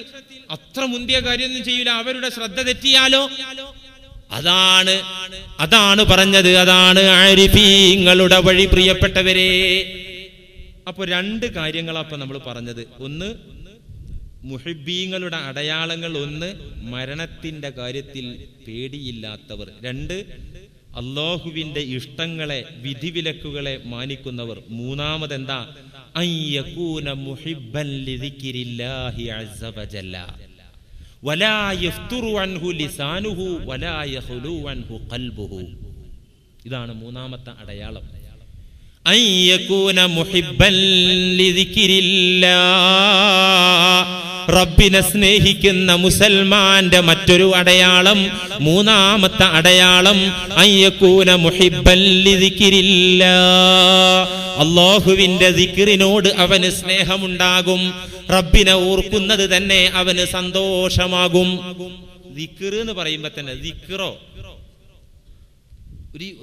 അത്ര മുന്തിയ കാര്യമൊന്നും ചെയ്യൂല. അവരുടെ ശ്രദ്ധ തെറ്റിയാലോ? അതാണ് പറഞ്ഞത്. അതാണ് ആരിഫീങ്ങളുടെ വഴി. പ്രിയപ്പെട്ടവരെ, അപ്പൊ രണ്ട് കാര്യങ്ങളാണ് നമ്മൾ പറഞ്ഞത്. ഒന്ന് മുഹിബ്ബീങ്ങളുടെ അടയാളങ്ങൾ, ഒന്ന് മരണത്തിന്റെ കാര്യത്തിൽ പേടിയില്ലാത്തവർ, രണ്ട് അല്ലാഹുവിന്റെ ഇഷ്ടങ്ങളെ വിധിവിലക്കുകളെ മാനിക്കുന്നവർ, മൂന്നാമത് എന്താ? അയ്യകൂന മുഹിബ്ബൻ ലിദിക്രില്ലാഹി അസ്സ വജല്ല വലാ യഫ്തുറു അൻഹു ലിസാനുഹു വലാ യഖ്ലു അൻഹു ഖൽബുഹു. ഇതാണ് മൂന്നാമത്തെ അടയാളം. അയ്യകൂന മുഹിബ്ബൻ ലിദിക്രില്ലാഹ്, റബ്ബിനെ സ്നേഹിക്കുന്ന മുസൽമാന്റെ മറ്റൊരു അടയാളം, മൂന്നാമത്തെ അടയാളം അയ്യകൂന മുഹിബ്ബൻ ലിദിക്രില്ലാഹ്, അല്ലാഹുവിന്റെ ദിക്റിനോട് അവന് സ്നേഹമുണ്ടാകും. റബ്ബിനെ ഓർക്കുന്നത് തന്നെ അവന് സന്തോഷമാകും. ദിക്ർ എന്ന് പറയുമ്പോ തന്നെ ദിക്റോ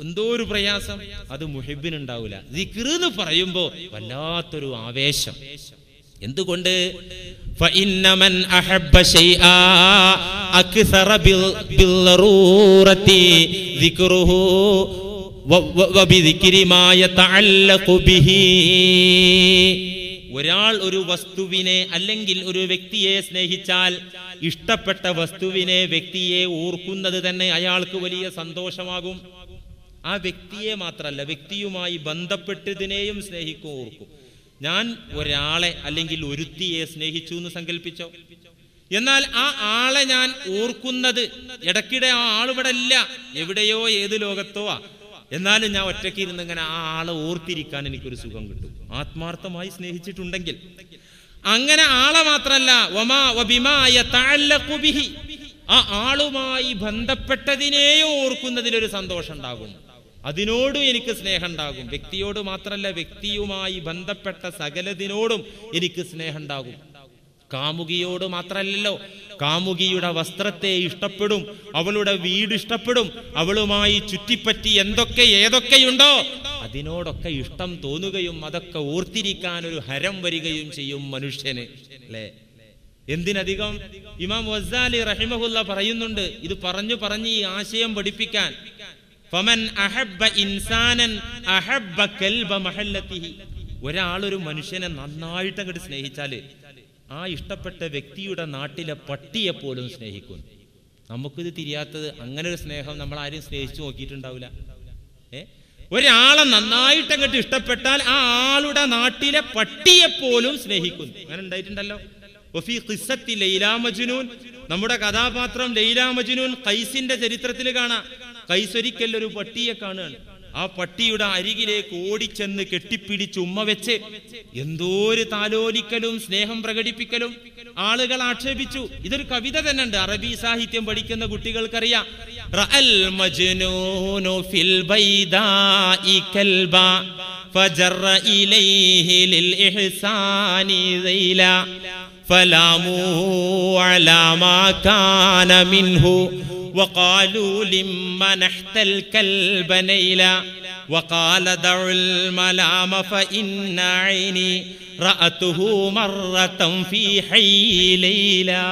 എന്തോ ഒരു പ്രയാസം, അത് മുഹിബ്ബിനുണ്ടാവില്ല. ദിക്ർ എന്ന് പറയുമ്പോ വല്ലാത്തൊരു ആവേശം. എന്തുകൊണ്ട്? ഫഇന്നമൻ അഹബ്ബ ശൈആ അക്സറ ബിൽറൂറതി ദിക്റുഹു വബിദിക്രി മാ യതഅല്ലഖു ബിഹി. ഒരാൾ ഒരു വസ്തുവിനെ അല്ലെങ്കിൽ ഒരു വ്യക്തിയെ സ്നേഹിച്ചാൽ, ഇഷ്ടപ്പെട്ട വസ്തുവിനെ, വ്യക്തിയെ ഓർക്കുന്നത് തന്നെ അയാൾക്ക് വലിയ സന്തോഷമാകും. ആ വ്യക്തിയെ മാത്രമല്ല, വ്യക്തിയുമായി ബന്ധപ്പെട്ടതിനെയും സ്നേഹിക്കും, ഓർക്കും. ഞാൻ ഒരാളെ അല്ലെങ്കിൽ ഒരുത്തിയെ സ്നേഹിച്ചു എന്ന് സങ്കല്പിച്ചോ, എന്നാൽ ആ ആളെ ഞാൻ ഓർക്കുന്നത്, ഇടയ്ക്കിടെ ആ ആളിവിടെ ഇല്ല, എവിടെയോ ഏത് ലോകത്തോ, എന്നാലും ഞാൻ ഒറ്റയ്ക്ക് ഇരുന്ന് ഇങ്ങനെ ആ ആളെ ഓർത്തിരിക്കാൻ എനിക്കൊരു സുഖം കിട്ടും, ആത്മാർത്ഥമായി സ്നേഹിച്ചിട്ടുണ്ടെങ്കിൽ. അങ്ങനെ ആളെ മാത്രല്ല, ആ ആളുമായി ബന്ധപ്പെട്ടതിനെയോ ഓർക്കുന്നതിലൊരു സന്തോഷം ഉണ്ടാകും, അതിനോടും എനിക്ക് സ്നേഹം ഉണ്ടാകും. വ്യക്തിയോട് മാത്രമല്ല, വ്യക്തിയുമായി ബന്ധപ്പെട്ട സകലതിനോടും എനിക്ക് സ്നേഹം ഉണ്ടാകും. കാമുകിയോട് മാത്രമല്ലല്ലോ, കാമുകിയുടെ വസ്ത്രത്തെ ഇഷ്ടപ്പെടും, അവളുടെ വീട് ഇഷ്ടപ്പെടും, അവളുമായി ചുറ്റിപ്പറ്റി ഏതൊക്കെയുണ്ടോ അതിനോടൊക്കെ ഇഷ്ടം തോന്നുകയും അതൊക്കെ ഓർത്തിരിക്കാൻ ഒരു ഹരം വരികയും ചെയ്യും മനുഷ്യന്, അല്ലേ? എന്തിനധികം ഇമാം ഗസാലി റഹിമഹുല്ല പറയുന്നുണ്ട്, ഇത് പറഞ്ഞു ഈ ആശയം പഠിപ്പിക്കാൻ. ഫമൻ അഹബ്ബ ഇൻസാനൻ അഹബ്ബ കൽബ മഹല്ലതിഹി. ഒരാളൊരു മനുഷ്യനെ നന്നായിട്ട് അങ്ങോട്ട് സ്നേഹിച്ചാല് ആ ഇഷ്ടപ്പെട്ട വ്യക്തിയുടെ നാട്ടിലെ പട്ടിയെ പോലും സ്നേഹിക്കും. നമുക്കിത് തിരിയാത്തത്, അങ്ങനെ ഒരു സ്നേഹം നമ്മൾ ആരും സ്നേഹിച്ചു നോക്കിയിട്ടുണ്ടാവില്ല. ഒരാളെ നന്നായിട്ട് അങ്ങോട്ട് ഇഷ്ടപ്പെട്ടാൽ ആ ആളുടെ നാട്ടിലെ പട്ടിയെ പോലും സ്നേഹിക്കും. അങ്ങനെ ഉണ്ടായിട്ടുണ്ടല്ലോ. ലൈലാ മജ്നൂൻ, നമ്മുടെ കഥാപാത്രം ലൈലാ മജ്നൂൻ ഖൈസിന്റെ ചരിത്രത്തിൽ കാണാം. ഖൈസ് ഒരിക്കൽ ഒരു പട്ടിയെ കാണുകയാണ്. ആ പട്ടിയുടെ അരികിലേക്ക് ഓടിച്ചെന്ന് കെട്ടിപ്പിടിച്ച് ഉമ്മ വെച്ച് എന്തോരു താലോലിക്കലും സ്നേഹം പ്രകടിപ്പിക്കലും. ആളുകൾ ആക്ഷേപിച്ചു. ഇതൊരു കവിത തന്നെ ഉണ്ട്, അറബി സാഹിത്യം പഠിക്കുന്ന കുട്ടികൾക്കറിയാം. റഅൽ മജ്നൂനു ഫിൽ ബൈദാഇ കൽബാ ഫജറ ഇലൈഹി ലിൽ ഇഹ്സാനി ദൈലാ ഫലാമു അലാ മാ കാന മിൻഹു وقالوا لما نحت الكلب نيلا وقال دعوا الملام فإن عيني رأته مرة في حي ليلا.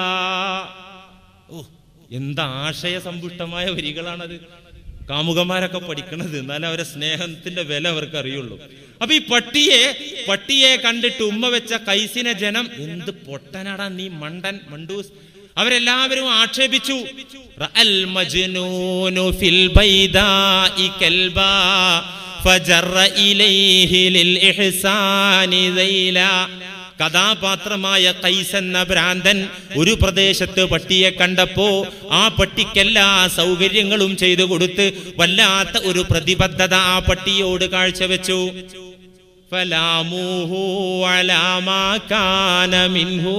എന്താ ആശയസമ്പുഷ്ടമായ വരികളാണത്. കാമുകന്മാരൊക്കെ പഠിക്കണത്, എന്നാലും അവരെ സ്നേഹത്തിന്റെ വില അവർക്ക് അറിയുള്ളൂ. അപ്പൊ ഈ പട്ടിയെ കണ്ടിട്ട് ഉമ്മ വെച്ച ഖൈസിനെ ജനം, എന്ത് പൊട്ടനാടാ നീ, മണ്ടൂസ്, അവരെല്ലാവരും ആക്ഷേപിച്ചു. റഅൽ മജ്നൂനു ഫിൽ ബൈദാഇ കൽബാ ഫജറ ഇലൈഹി ലിൽ ഇഹ്സാനി ദൈലാ. കഥാപാത്രമായ ഖൈസ് എന്ന ഭ്രാന്തൻ ഒരു പ്രദേശത്ത് പട്ടിയെ കണ്ടപ്പോ ആ പട്ടിക്കെല്ലാ സൗകര്യങ്ങളും ചെയ്തു കൊടുത്ത് വല്ലാത്ത ഒരു പ്രതിബദ്ധത ആ പട്ടിയോട് കാഴ്ചവെച്ചു. ഫലാമൂഹു അലാ മാ കാന മിൻഹു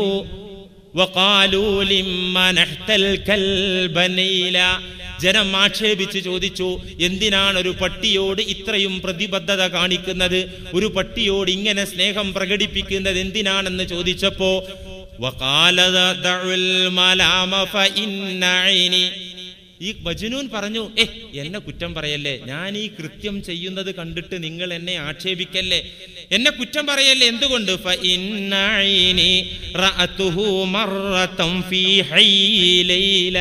വഖാലൂ ലിമ്മൻ അഹ്തൽ കൽബ നൈല. ജനം ആക്ഷേപിച്ച് ചോദിച്ചു, എന്തിനാണ് ഒരു പട്ടിയോട് ഇത്രയും പ്രതിബദ്ധത കാണിക്കുന്നത്, ഒരു പട്ടിയോട് ഇങ്ങനെ സ്നേഹം പ്രകടിപ്പിക്കുന്നത് എന്തിനാണെന്ന് ചോദിച്ചപ്പോ വഖാല ദഉൽ മലാമ ഫഇന്ന ഐനി, ഈ മജ്നൂൻ പറഞ്ഞു, എന്നെ കുറ്റം പറയല്ലേ, ഞാൻ ഈ കൃത്യം ചെയ്യുന്നത് കണ്ടിട്ട് നിങ്ങൾ എന്നെ ആക്ഷേപിക്കല്ലേ, എന്നെ കുറ്റം പറയല്ലേ. എന്തുകൊണ്ട്? ഫഇന്ന ഐനി റഅതുഹു മർറതൻ ഫീ ഹൈലൈല.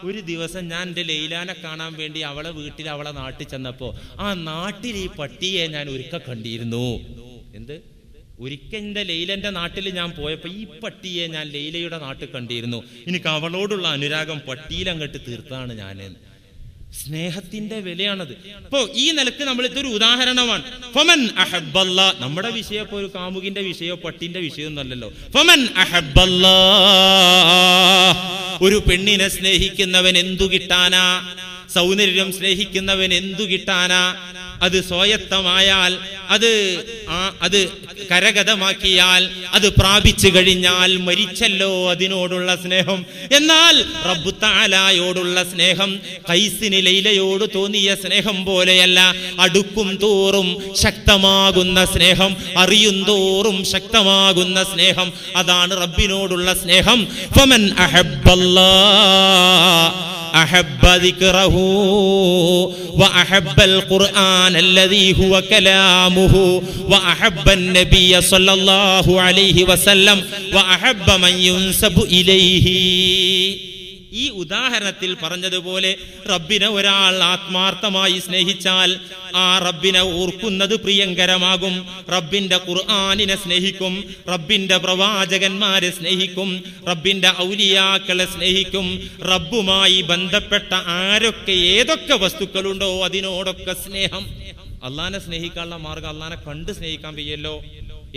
ഒരു ദിവസം ഞാൻ എൻ്റെ ലൈലാനെ കാണാൻ വേണ്ടി അവളെ വീട്ടിൽ അവളെ നാട്ടിൽ ചെന്നപ്പോ ആ നാട്ടിൽ ഈ പട്ടിയെ ഞാൻ ഒരിക്കൽ കണ്ടിരുന്നു. എന്ത്? ഒരിക്കൽ എൻ്റെ ലൈലന്റെ നാട്ടിൽ ഞാൻ പോയപ്പോ ഈ പട്ടിയെ ഞാൻ ലൈലയുടെ നാട്ടിൽ കണ്ടിരുന്നു. എനിക്ക് അവളോടുള്ള അനുരാഗം പട്ടിയിൽ അങ്ങോട്ട് തീർത്താണ് ഞാൻ. സ്നേഹത്തിന്റെ വിലയാണത്. അപ്പോ ഈ നിലക്ക് നമ്മൾ ഇതൊരു ഉദാഹരണമാണ്. ഫമൻ അഹബ്ബല്ലാ, നമ്മുടെ വിഷയം ഇപ്പൊ ഒരു കാമുകിന്റെ വിഷയോ പട്ടിന്റെ വിഷയമൊന്നും അല്ലല്ലോ. ഫമൻ അഹബ്ബല്ലാ, ഒരു പെണ്ണിനെ സ്നേഹിക്കുന്നവൻ എന്തു കിട്ടാനാ? സൗന്ദര്യം സ്നേഹിക്കുന്നവൻ എന്തു കിട്ടാനാ? അത് സ്വായത്തമായാൽ, അത് കരഗതമാക്കിയാൽ, അത് പ്രാപിച്ചു കഴിഞ്ഞാൽ മരിച്ചല്ലോ അതിനോടുള്ള സ്നേഹം. എന്നാൽ റബ്ബു തആലയോടുള്ള സ്നേഹം ഖൈസിന് ലൈലയോട് തോന്നിയ സ്നേഹം പോലെയല്ല. അടുക്കും തോറും ശക്തമാകുന്ന സ്നേഹം, അറിയും തോറും ശക്തമാകുന്ന സ്നേഹം, അതാണ് റബ്ബിനോടുള്ള സ്നേഹം. ഫമൻ അഹബ്ബല്ലാഹ് أحب ذكره وأحب القرآن الذي هو كلامه وأحب النبي صلى الله عليه وسلم وأحب من ينسب إليه. ഈ ഉദാഹരണത്തിൽ പറഞ്ഞതുപോലെ റബ്ബിനെ ഒരാൾ ആത്മാർത്ഥമായി സ്നേഹിച്ചാൽ ആ റബ്ബിനെ ഓർക്കുന്നത് പ്രിയങ്കരമാകും. റബ്ബിന്റെ ഖുർആനിനെ സ്നേഹിക്കും, റബ്ബിന്റെ പ്രവാചകന്മാരെ സ്നേഹിക്കും, റബ്ബിന്റെ ഔലിയാക്കളെ സ്നേഹിക്കും. റബ്ബുമായി ബന്ധപ്പെട്ട ആരൊക്കെ ഏതൊക്കെ വസ്തുക്കളുണ്ടോ അതിനോടൊക്കെ സ്നേഹം. അള്ളാനെ സ്നേഹിക്കാനുള്ള മാർഗം അള്ളാനെ കണ്ട് സ്നേഹിക്കാൻ വയ്യല്ലോ.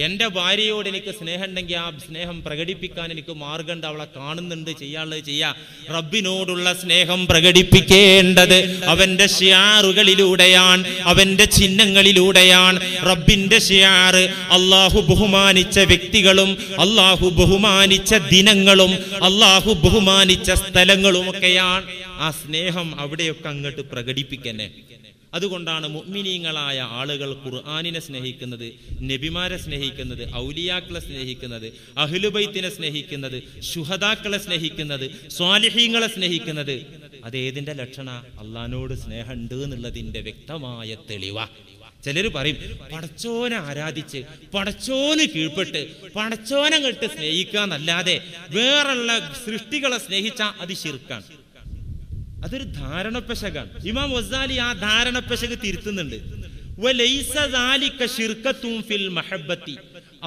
എൻ്റെ ഭാര്യയോട് എനിക്ക് സ്നേഹം ഉണ്ടെങ്കിൽ ആ സ്നേഹം പ്രകടിപ്പിക്കാൻ എനിക്ക് മാർഗമുണ്ട്. അവളെ കാണുന്നുണ്ട്, ചെയ്യാനുള്ളത് ചെയ്യാ. റബ്ബിനോടുള്ള സ്നേഹം പ്രകടിപ്പിക്കേണ്ടത് അവന്റെ ഷിയാറുകളിലൂടെയാണ്, അവന്റെ ചിഹ്നങ്ങളിലൂടെയാണ്. റബ്ബിന്റെ ഷിയാർ അള്ളാഹു ബഹുമാനിച്ച വ്യക്തികളും അള്ളാഹു ബഹുമാനിച്ച ദിനങ്ങളും അള്ളാഹു ബഹുമാനിച്ച സ്ഥലങ്ങളും ഒക്കെയാണ്. ആ സ്നേഹം അവിടെയൊക്കെ അങ്ങോട്ട് പ്രകടിപ്പിക്കന്നെ. അതുകൊണ്ടാണ് മുഅ്മിനീങ്ങളായ ആളുകൾ ഖുർആനിനെ സ്നേഹിക്കുന്നത്, നബിമാരെ സ്നേഹിക്കുന്നത്, ഔലിയാക്കളെ സ്നേഹിക്കുന്നത്, അഹ്ലുബൈത്തിനെ സ്നേഹിക്കുന്നത്, ശുഹദാക്കളെ സ്നേഹിക്കുന്നത്, സ്വാലിഹീങ്ങളെ സ്നേഹിക്കുന്നത്. അതേതിന്റെ ലക്ഷണ? അള്ളാഹിനോട് സ്നേഹമുണ്ട് എന്നുള്ളതിന്റെ വ്യക്തമായ തെളിവാ. ചിലർ പറയും പടച്ചോനെ ആരാധിച്ച് പടച്ചോന് കീഴ്പ്പെട്ട് പടച്ചോനങ്ങട്ട് സ്നേഹിക്കാന്നല്ലാതെ വേറുള്ള സൃഷ്ടികളെ സ്നേഹിച്ചാ അത് ശിർക്കാണ്. അതൊരു ധാരണപ്പശകാണ്. ഇമാം ഗസാലി ആ ധാരണപ്പശക് തിരുത്തുന്നുണ്ട്.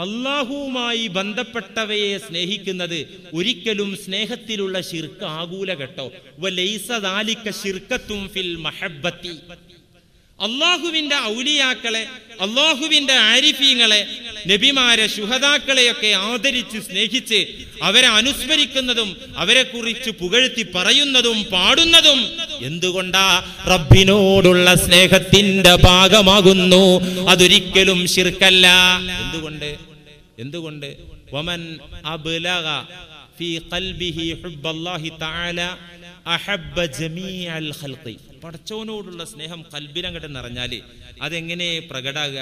അള്ളാഹുവുമായി ബന്ധപ്പെട്ടവയെ സ്നേഹിക്കുന്നത് ഒരിക്കലും സ്നേഹത്തിലുള്ള ശിർക്ക് ആകൂല കേട്ടോ. വലൈസ ദാലിക ശിർക്കത്തും ഫിൽ മഹബ്ബത്തി. അള്ളാഹുവിന്റെ ഔലിയാക്കളെ, അള്ളാഹുവിന്റെ ആരിഫീങ്ങളെ, നബിമാരെ, ശുഹദാക്കളെയൊക്കെ ആദരിച്ച് സ്നേഹിച്ച് അവരെ അനുസ്മരിക്കുന്നതും അവരെ കുറിച്ച് പുകഴ്ത്തി പറയുന്നതും പാടുന്നതും എന്തുകൊണ്ടാ? റബ്ബിനോടുള്ള സ്നേഹത്തിന്റെ ഭാഗമാകുന്നു. അതൊരിക്കലും ശിർക്കല്ല. എന്തുകൊണ്ട്? വമൻ അബ്ലഗ ഫീ ഖൽബിഹി ഹുബ്ബല്ലാഹി തആല അഹബ്ബ ജമീഅൽ ഖൽഖി. പടച്ചോനോടുള്ള സ്നേഹം കൽബിനങ്ങട്ട് നിറഞ്ഞാല് അതെങ്ങനെ പ്രകടാകുക?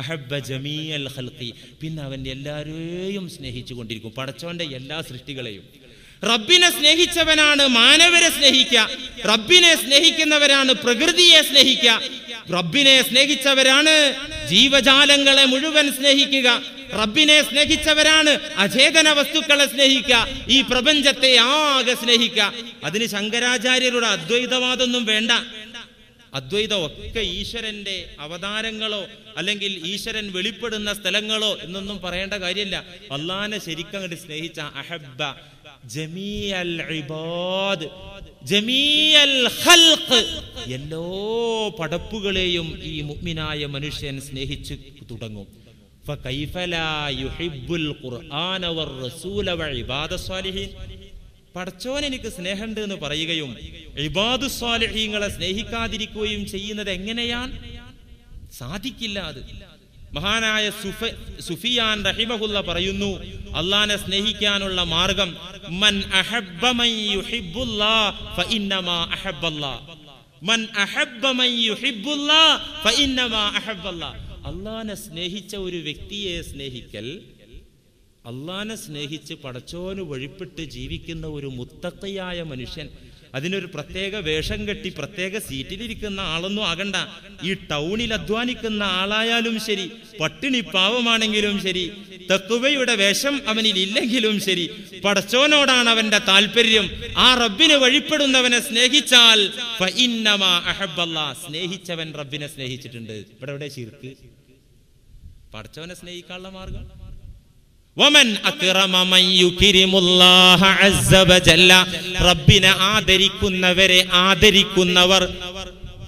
അഹബ്ബ ജമീഅൽ ഖൽഖി. പിന്നെ അവൻ എല്ലാവരെയും സ്നേഹിച്ചു കൊണ്ടിരിക്കും, പടച്ചോന്റെ എല്ലാ സൃഷ്ടികളെയും. റബ്ബിനെ സ്നേഹിച്ചവനാണ് മാനവരെ സ്നേഹിക്കുക. റബ്ബിനെ സ്നേഹിക്കുന്നവരാണ് പ്രകൃതിയെ സ്നേഹിക്കുക. റബ്ബിനെ സ്നേഹിച്ചവരാണ് ജീവജാലങ്ങളെ മുഴുവൻ സ്നേഹിക്കുക. റബ്ബിനെ സ്നേഹിച്ചവരാണ് അചേതന വസ്തുക്കളെ സ്നേഹിക്കുക, ഈ പ്രപഞ്ചത്തെ ആകെ സ്നേഹിക്കുക. അതിന് ശങ്കരാചാര്യരുടെ അദ്വൈതവാദമൊന്നും വേണ്ട. അദ്വൈതം ഒക്കെ ഈശ്വരന്റെ അവതാരങ്ങളോ അല്ലെങ്കിൽ ഈശ്വരൻ വെളിപ്പെടുന്ന സ്ഥലങ്ങളോ എന്നൊന്നും പറയേണ്ട കാര്യമില്ല. അള്ളാനെ ശരിക്കും അങ്ങോട്ട് സ്നേഹിച്ച അഹബ്ബ ജമീഅൽ ഇബാദ് ജമീഅൽ ഖൽഖ്, എല്ലാ പടപ്പുകളെയും ഈ മുഅ്മിനായ മനുഷ്യൻ സ്നേഹിച്ചു തുടങ്ങും. ഫകൈഫ ലാ യുഹിബ്ബുൽ ഖുർആന വർ-റസൂല വഇബാദസ് സ്വാലിഹീൻ. പടച്ചോൻ എനിക്ക് സ്നേഹമുണ്ട് എന്ന് പറയുകയും ഇബാദുസ് സ്വാലിഹീങ്ങളെ സ്നേഹിക്കാതിരിക്കുകയും ചെയ്യുന്നത് എങ്ങനെയാണ്? സാധിക്കില്ല. അത് മഹാനായ സുഫിയാൻ റഹിമഹുല്ല പറയുന്നു, അല്ലാഹനെ സ്നേഹിക്കാനുള്ള മാർഗം മൻ അഹബ്ബ മൻ യുഹിബ്ബുല്ലാഹ് ഫഇന്നമാ അഹബ്ബല്ലാഹ്, മൻ അഹബ്ബ മൻ യുഹിബ്ബുല്ലാഹ് ഫഇന്നമാ അഹബ്ബല്ലാഹ്. അല്ലാഹനെ സ്നേഹിച്ച ഒരു വ്യക്തിയെ സ്നേഹിക്കൽ, അല്ലാഹനെ സ്നേഹിച്ച് പടച്ചോന് വഴിപ്പെട്ട് ജീവിക്കുന്ന ഒരു മുത്തഖിയായ മനുഷ്യൻ, അതിനൊരു പ്രത്യേക വേഷം കെട്ടി പ്രത്യേക സീറ്റിലിരിക്കുന്ന ആളൊന്നും ആകണ്ട. ഈ ടൗണിൽ അധ്വാനിക്കുന്ന ആളായാലും ശരി, പട്ടിണി പാവമാണെങ്കിലും ശരി, തഖ്വയുടെ വേഷം അവനിൽ ഇല്ലെങ്കിലും ശരി, പടച്ചോനോടാണ് അവന്റെ താല്പര്യം. ആ റബ്ബിനെ വഴിപ്പെടുന്നവനെ സ്നേഹിച്ചാൽ ഫഇന്നമാ അഹബ്ബല്ലാഹ്, സ്നേഹിച്ചവൻ റബ്ബിനെ സ്നേഹിച്ചിട്ടുണ്ട്. ഇവിടെ എവിടെ ശിർക്ക്? പടച്ചോനെ സ്നേഹിക്കാനുള്ള മാർഗം വമൻ അക്റമ മൻ യുക്രിമുല്ലാഹ അസ്സ വജല്ല, റബ്ബിനെ ആദരിക്കുന്നവരെ ആദരിക്കുന്നവർ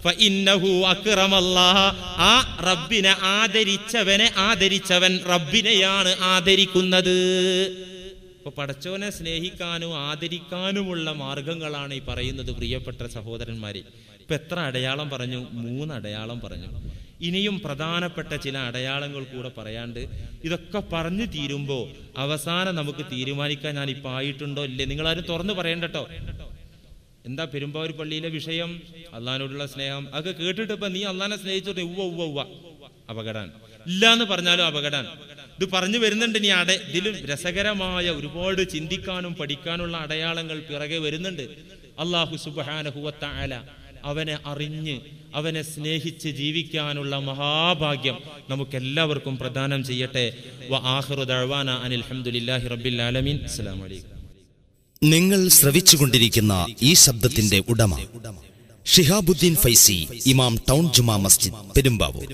ഫഇന്നഹു അക്റമല്ലാഹ, ആ റബ്ബിനെ ആദരിച്ചവൻ റബ്ബിനെയാണ് ആദരിക്കുന്നത്. അപ്പോൾ പടച്ചോനെ സ്നേഹിക്കാനും ആദരിക്കാനുമുള്ള മാർഗങ്ങളാണ് ഈ പറയുന്നത് പ്രിയപ്പെട്ട സഹോദരന്മാരെ. ഇപ്പൊ എത്ര അടയാളം പറഞ്ഞു? 3 അടയാളം പറഞ്ഞു. ഇനിയും പ്രധാനപ്പെട്ട ചില അടയാളങ്ങൾ കൂടെ പറയാണ്ട്. ഇതൊക്കെ പറഞ്ഞു തീരുമ്പോൾ അവസാനം നമുക്ക് തീരുമാനിക്കാൻ ഞാൻ ഇപ്പം ആയിട്ടുണ്ടോ ഇല്ലേ. നിങ്ങളാരും തുറന്നു പറയണ്ടട്ടോ. എന്താ പെരുമ്പാവൂർ പള്ളിയിലെ വിഷയം? അള്ളാഹിനോടുള്ള സ്നേഹം. അതൊക്കെ കേട്ടിട്ട് ഇപ്പൊ നീ അള്ളാഹിനെ സ്നേഹിച്ചോട്ടെ ഉവ്വ അപകടമാണ്. ഇല്ല എന്ന് പറഞ്ഞാലും അപകടമാണ്. ഇത് പറഞ്ഞു വരുന്നുണ്ട്. ഇനി ഇതിലും രസകരമായ ഒരുപാട് ചിന്തിക്കാനും പഠിക്കാനുള്ള അടയാളങ്ങൾ പിറകെ വരുന്നുണ്ട്. അല്ലാഹു സുബ്ഹാനഹു വ തആല അവനെ അറിഞ്ഞ് അവനെ സ്നേഹിച്ച് ജീവിക്കാനുള്ള മഹാഭാഗ്യം നമുക്കെല്ലാവർക്കും പ്രദാനം ചെയ്യട്ടെ. വ ആഖിറു ദഅ്വാനാ അനിൽ ഹംദുലില്ലാഹി റബ്ബിൽ ആലമീൻ. അസ്സലാമു അലൈക്കും. നിങ്ങൾ ശ്രവിച്ചുകൊണ്ടിരിക്കുന്ന ഈ ശബ്ദത്തിന്റെ ഉടമ ഷിഹാബുദ്ദീൻ ഫൈസി, ഇമാം town Juma Masjid, Perumbavoor.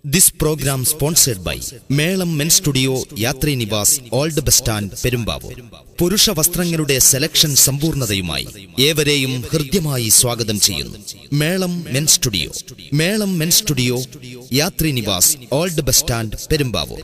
This program sponsored by Melam men studio, Yatri Nivas, old bus stand, Perumbavoor. പുരുഷ വസ്ത്രങ്ങളുടെ സെലക്ഷൻ സമ്പൂർണതയുമായി ഏവരെയും ഹൃദ്യമായി സ്വാഗതം ചെയ്യുന്നു. Melam men studio, Yatri Nivas, old bus stand, Perumbavoor.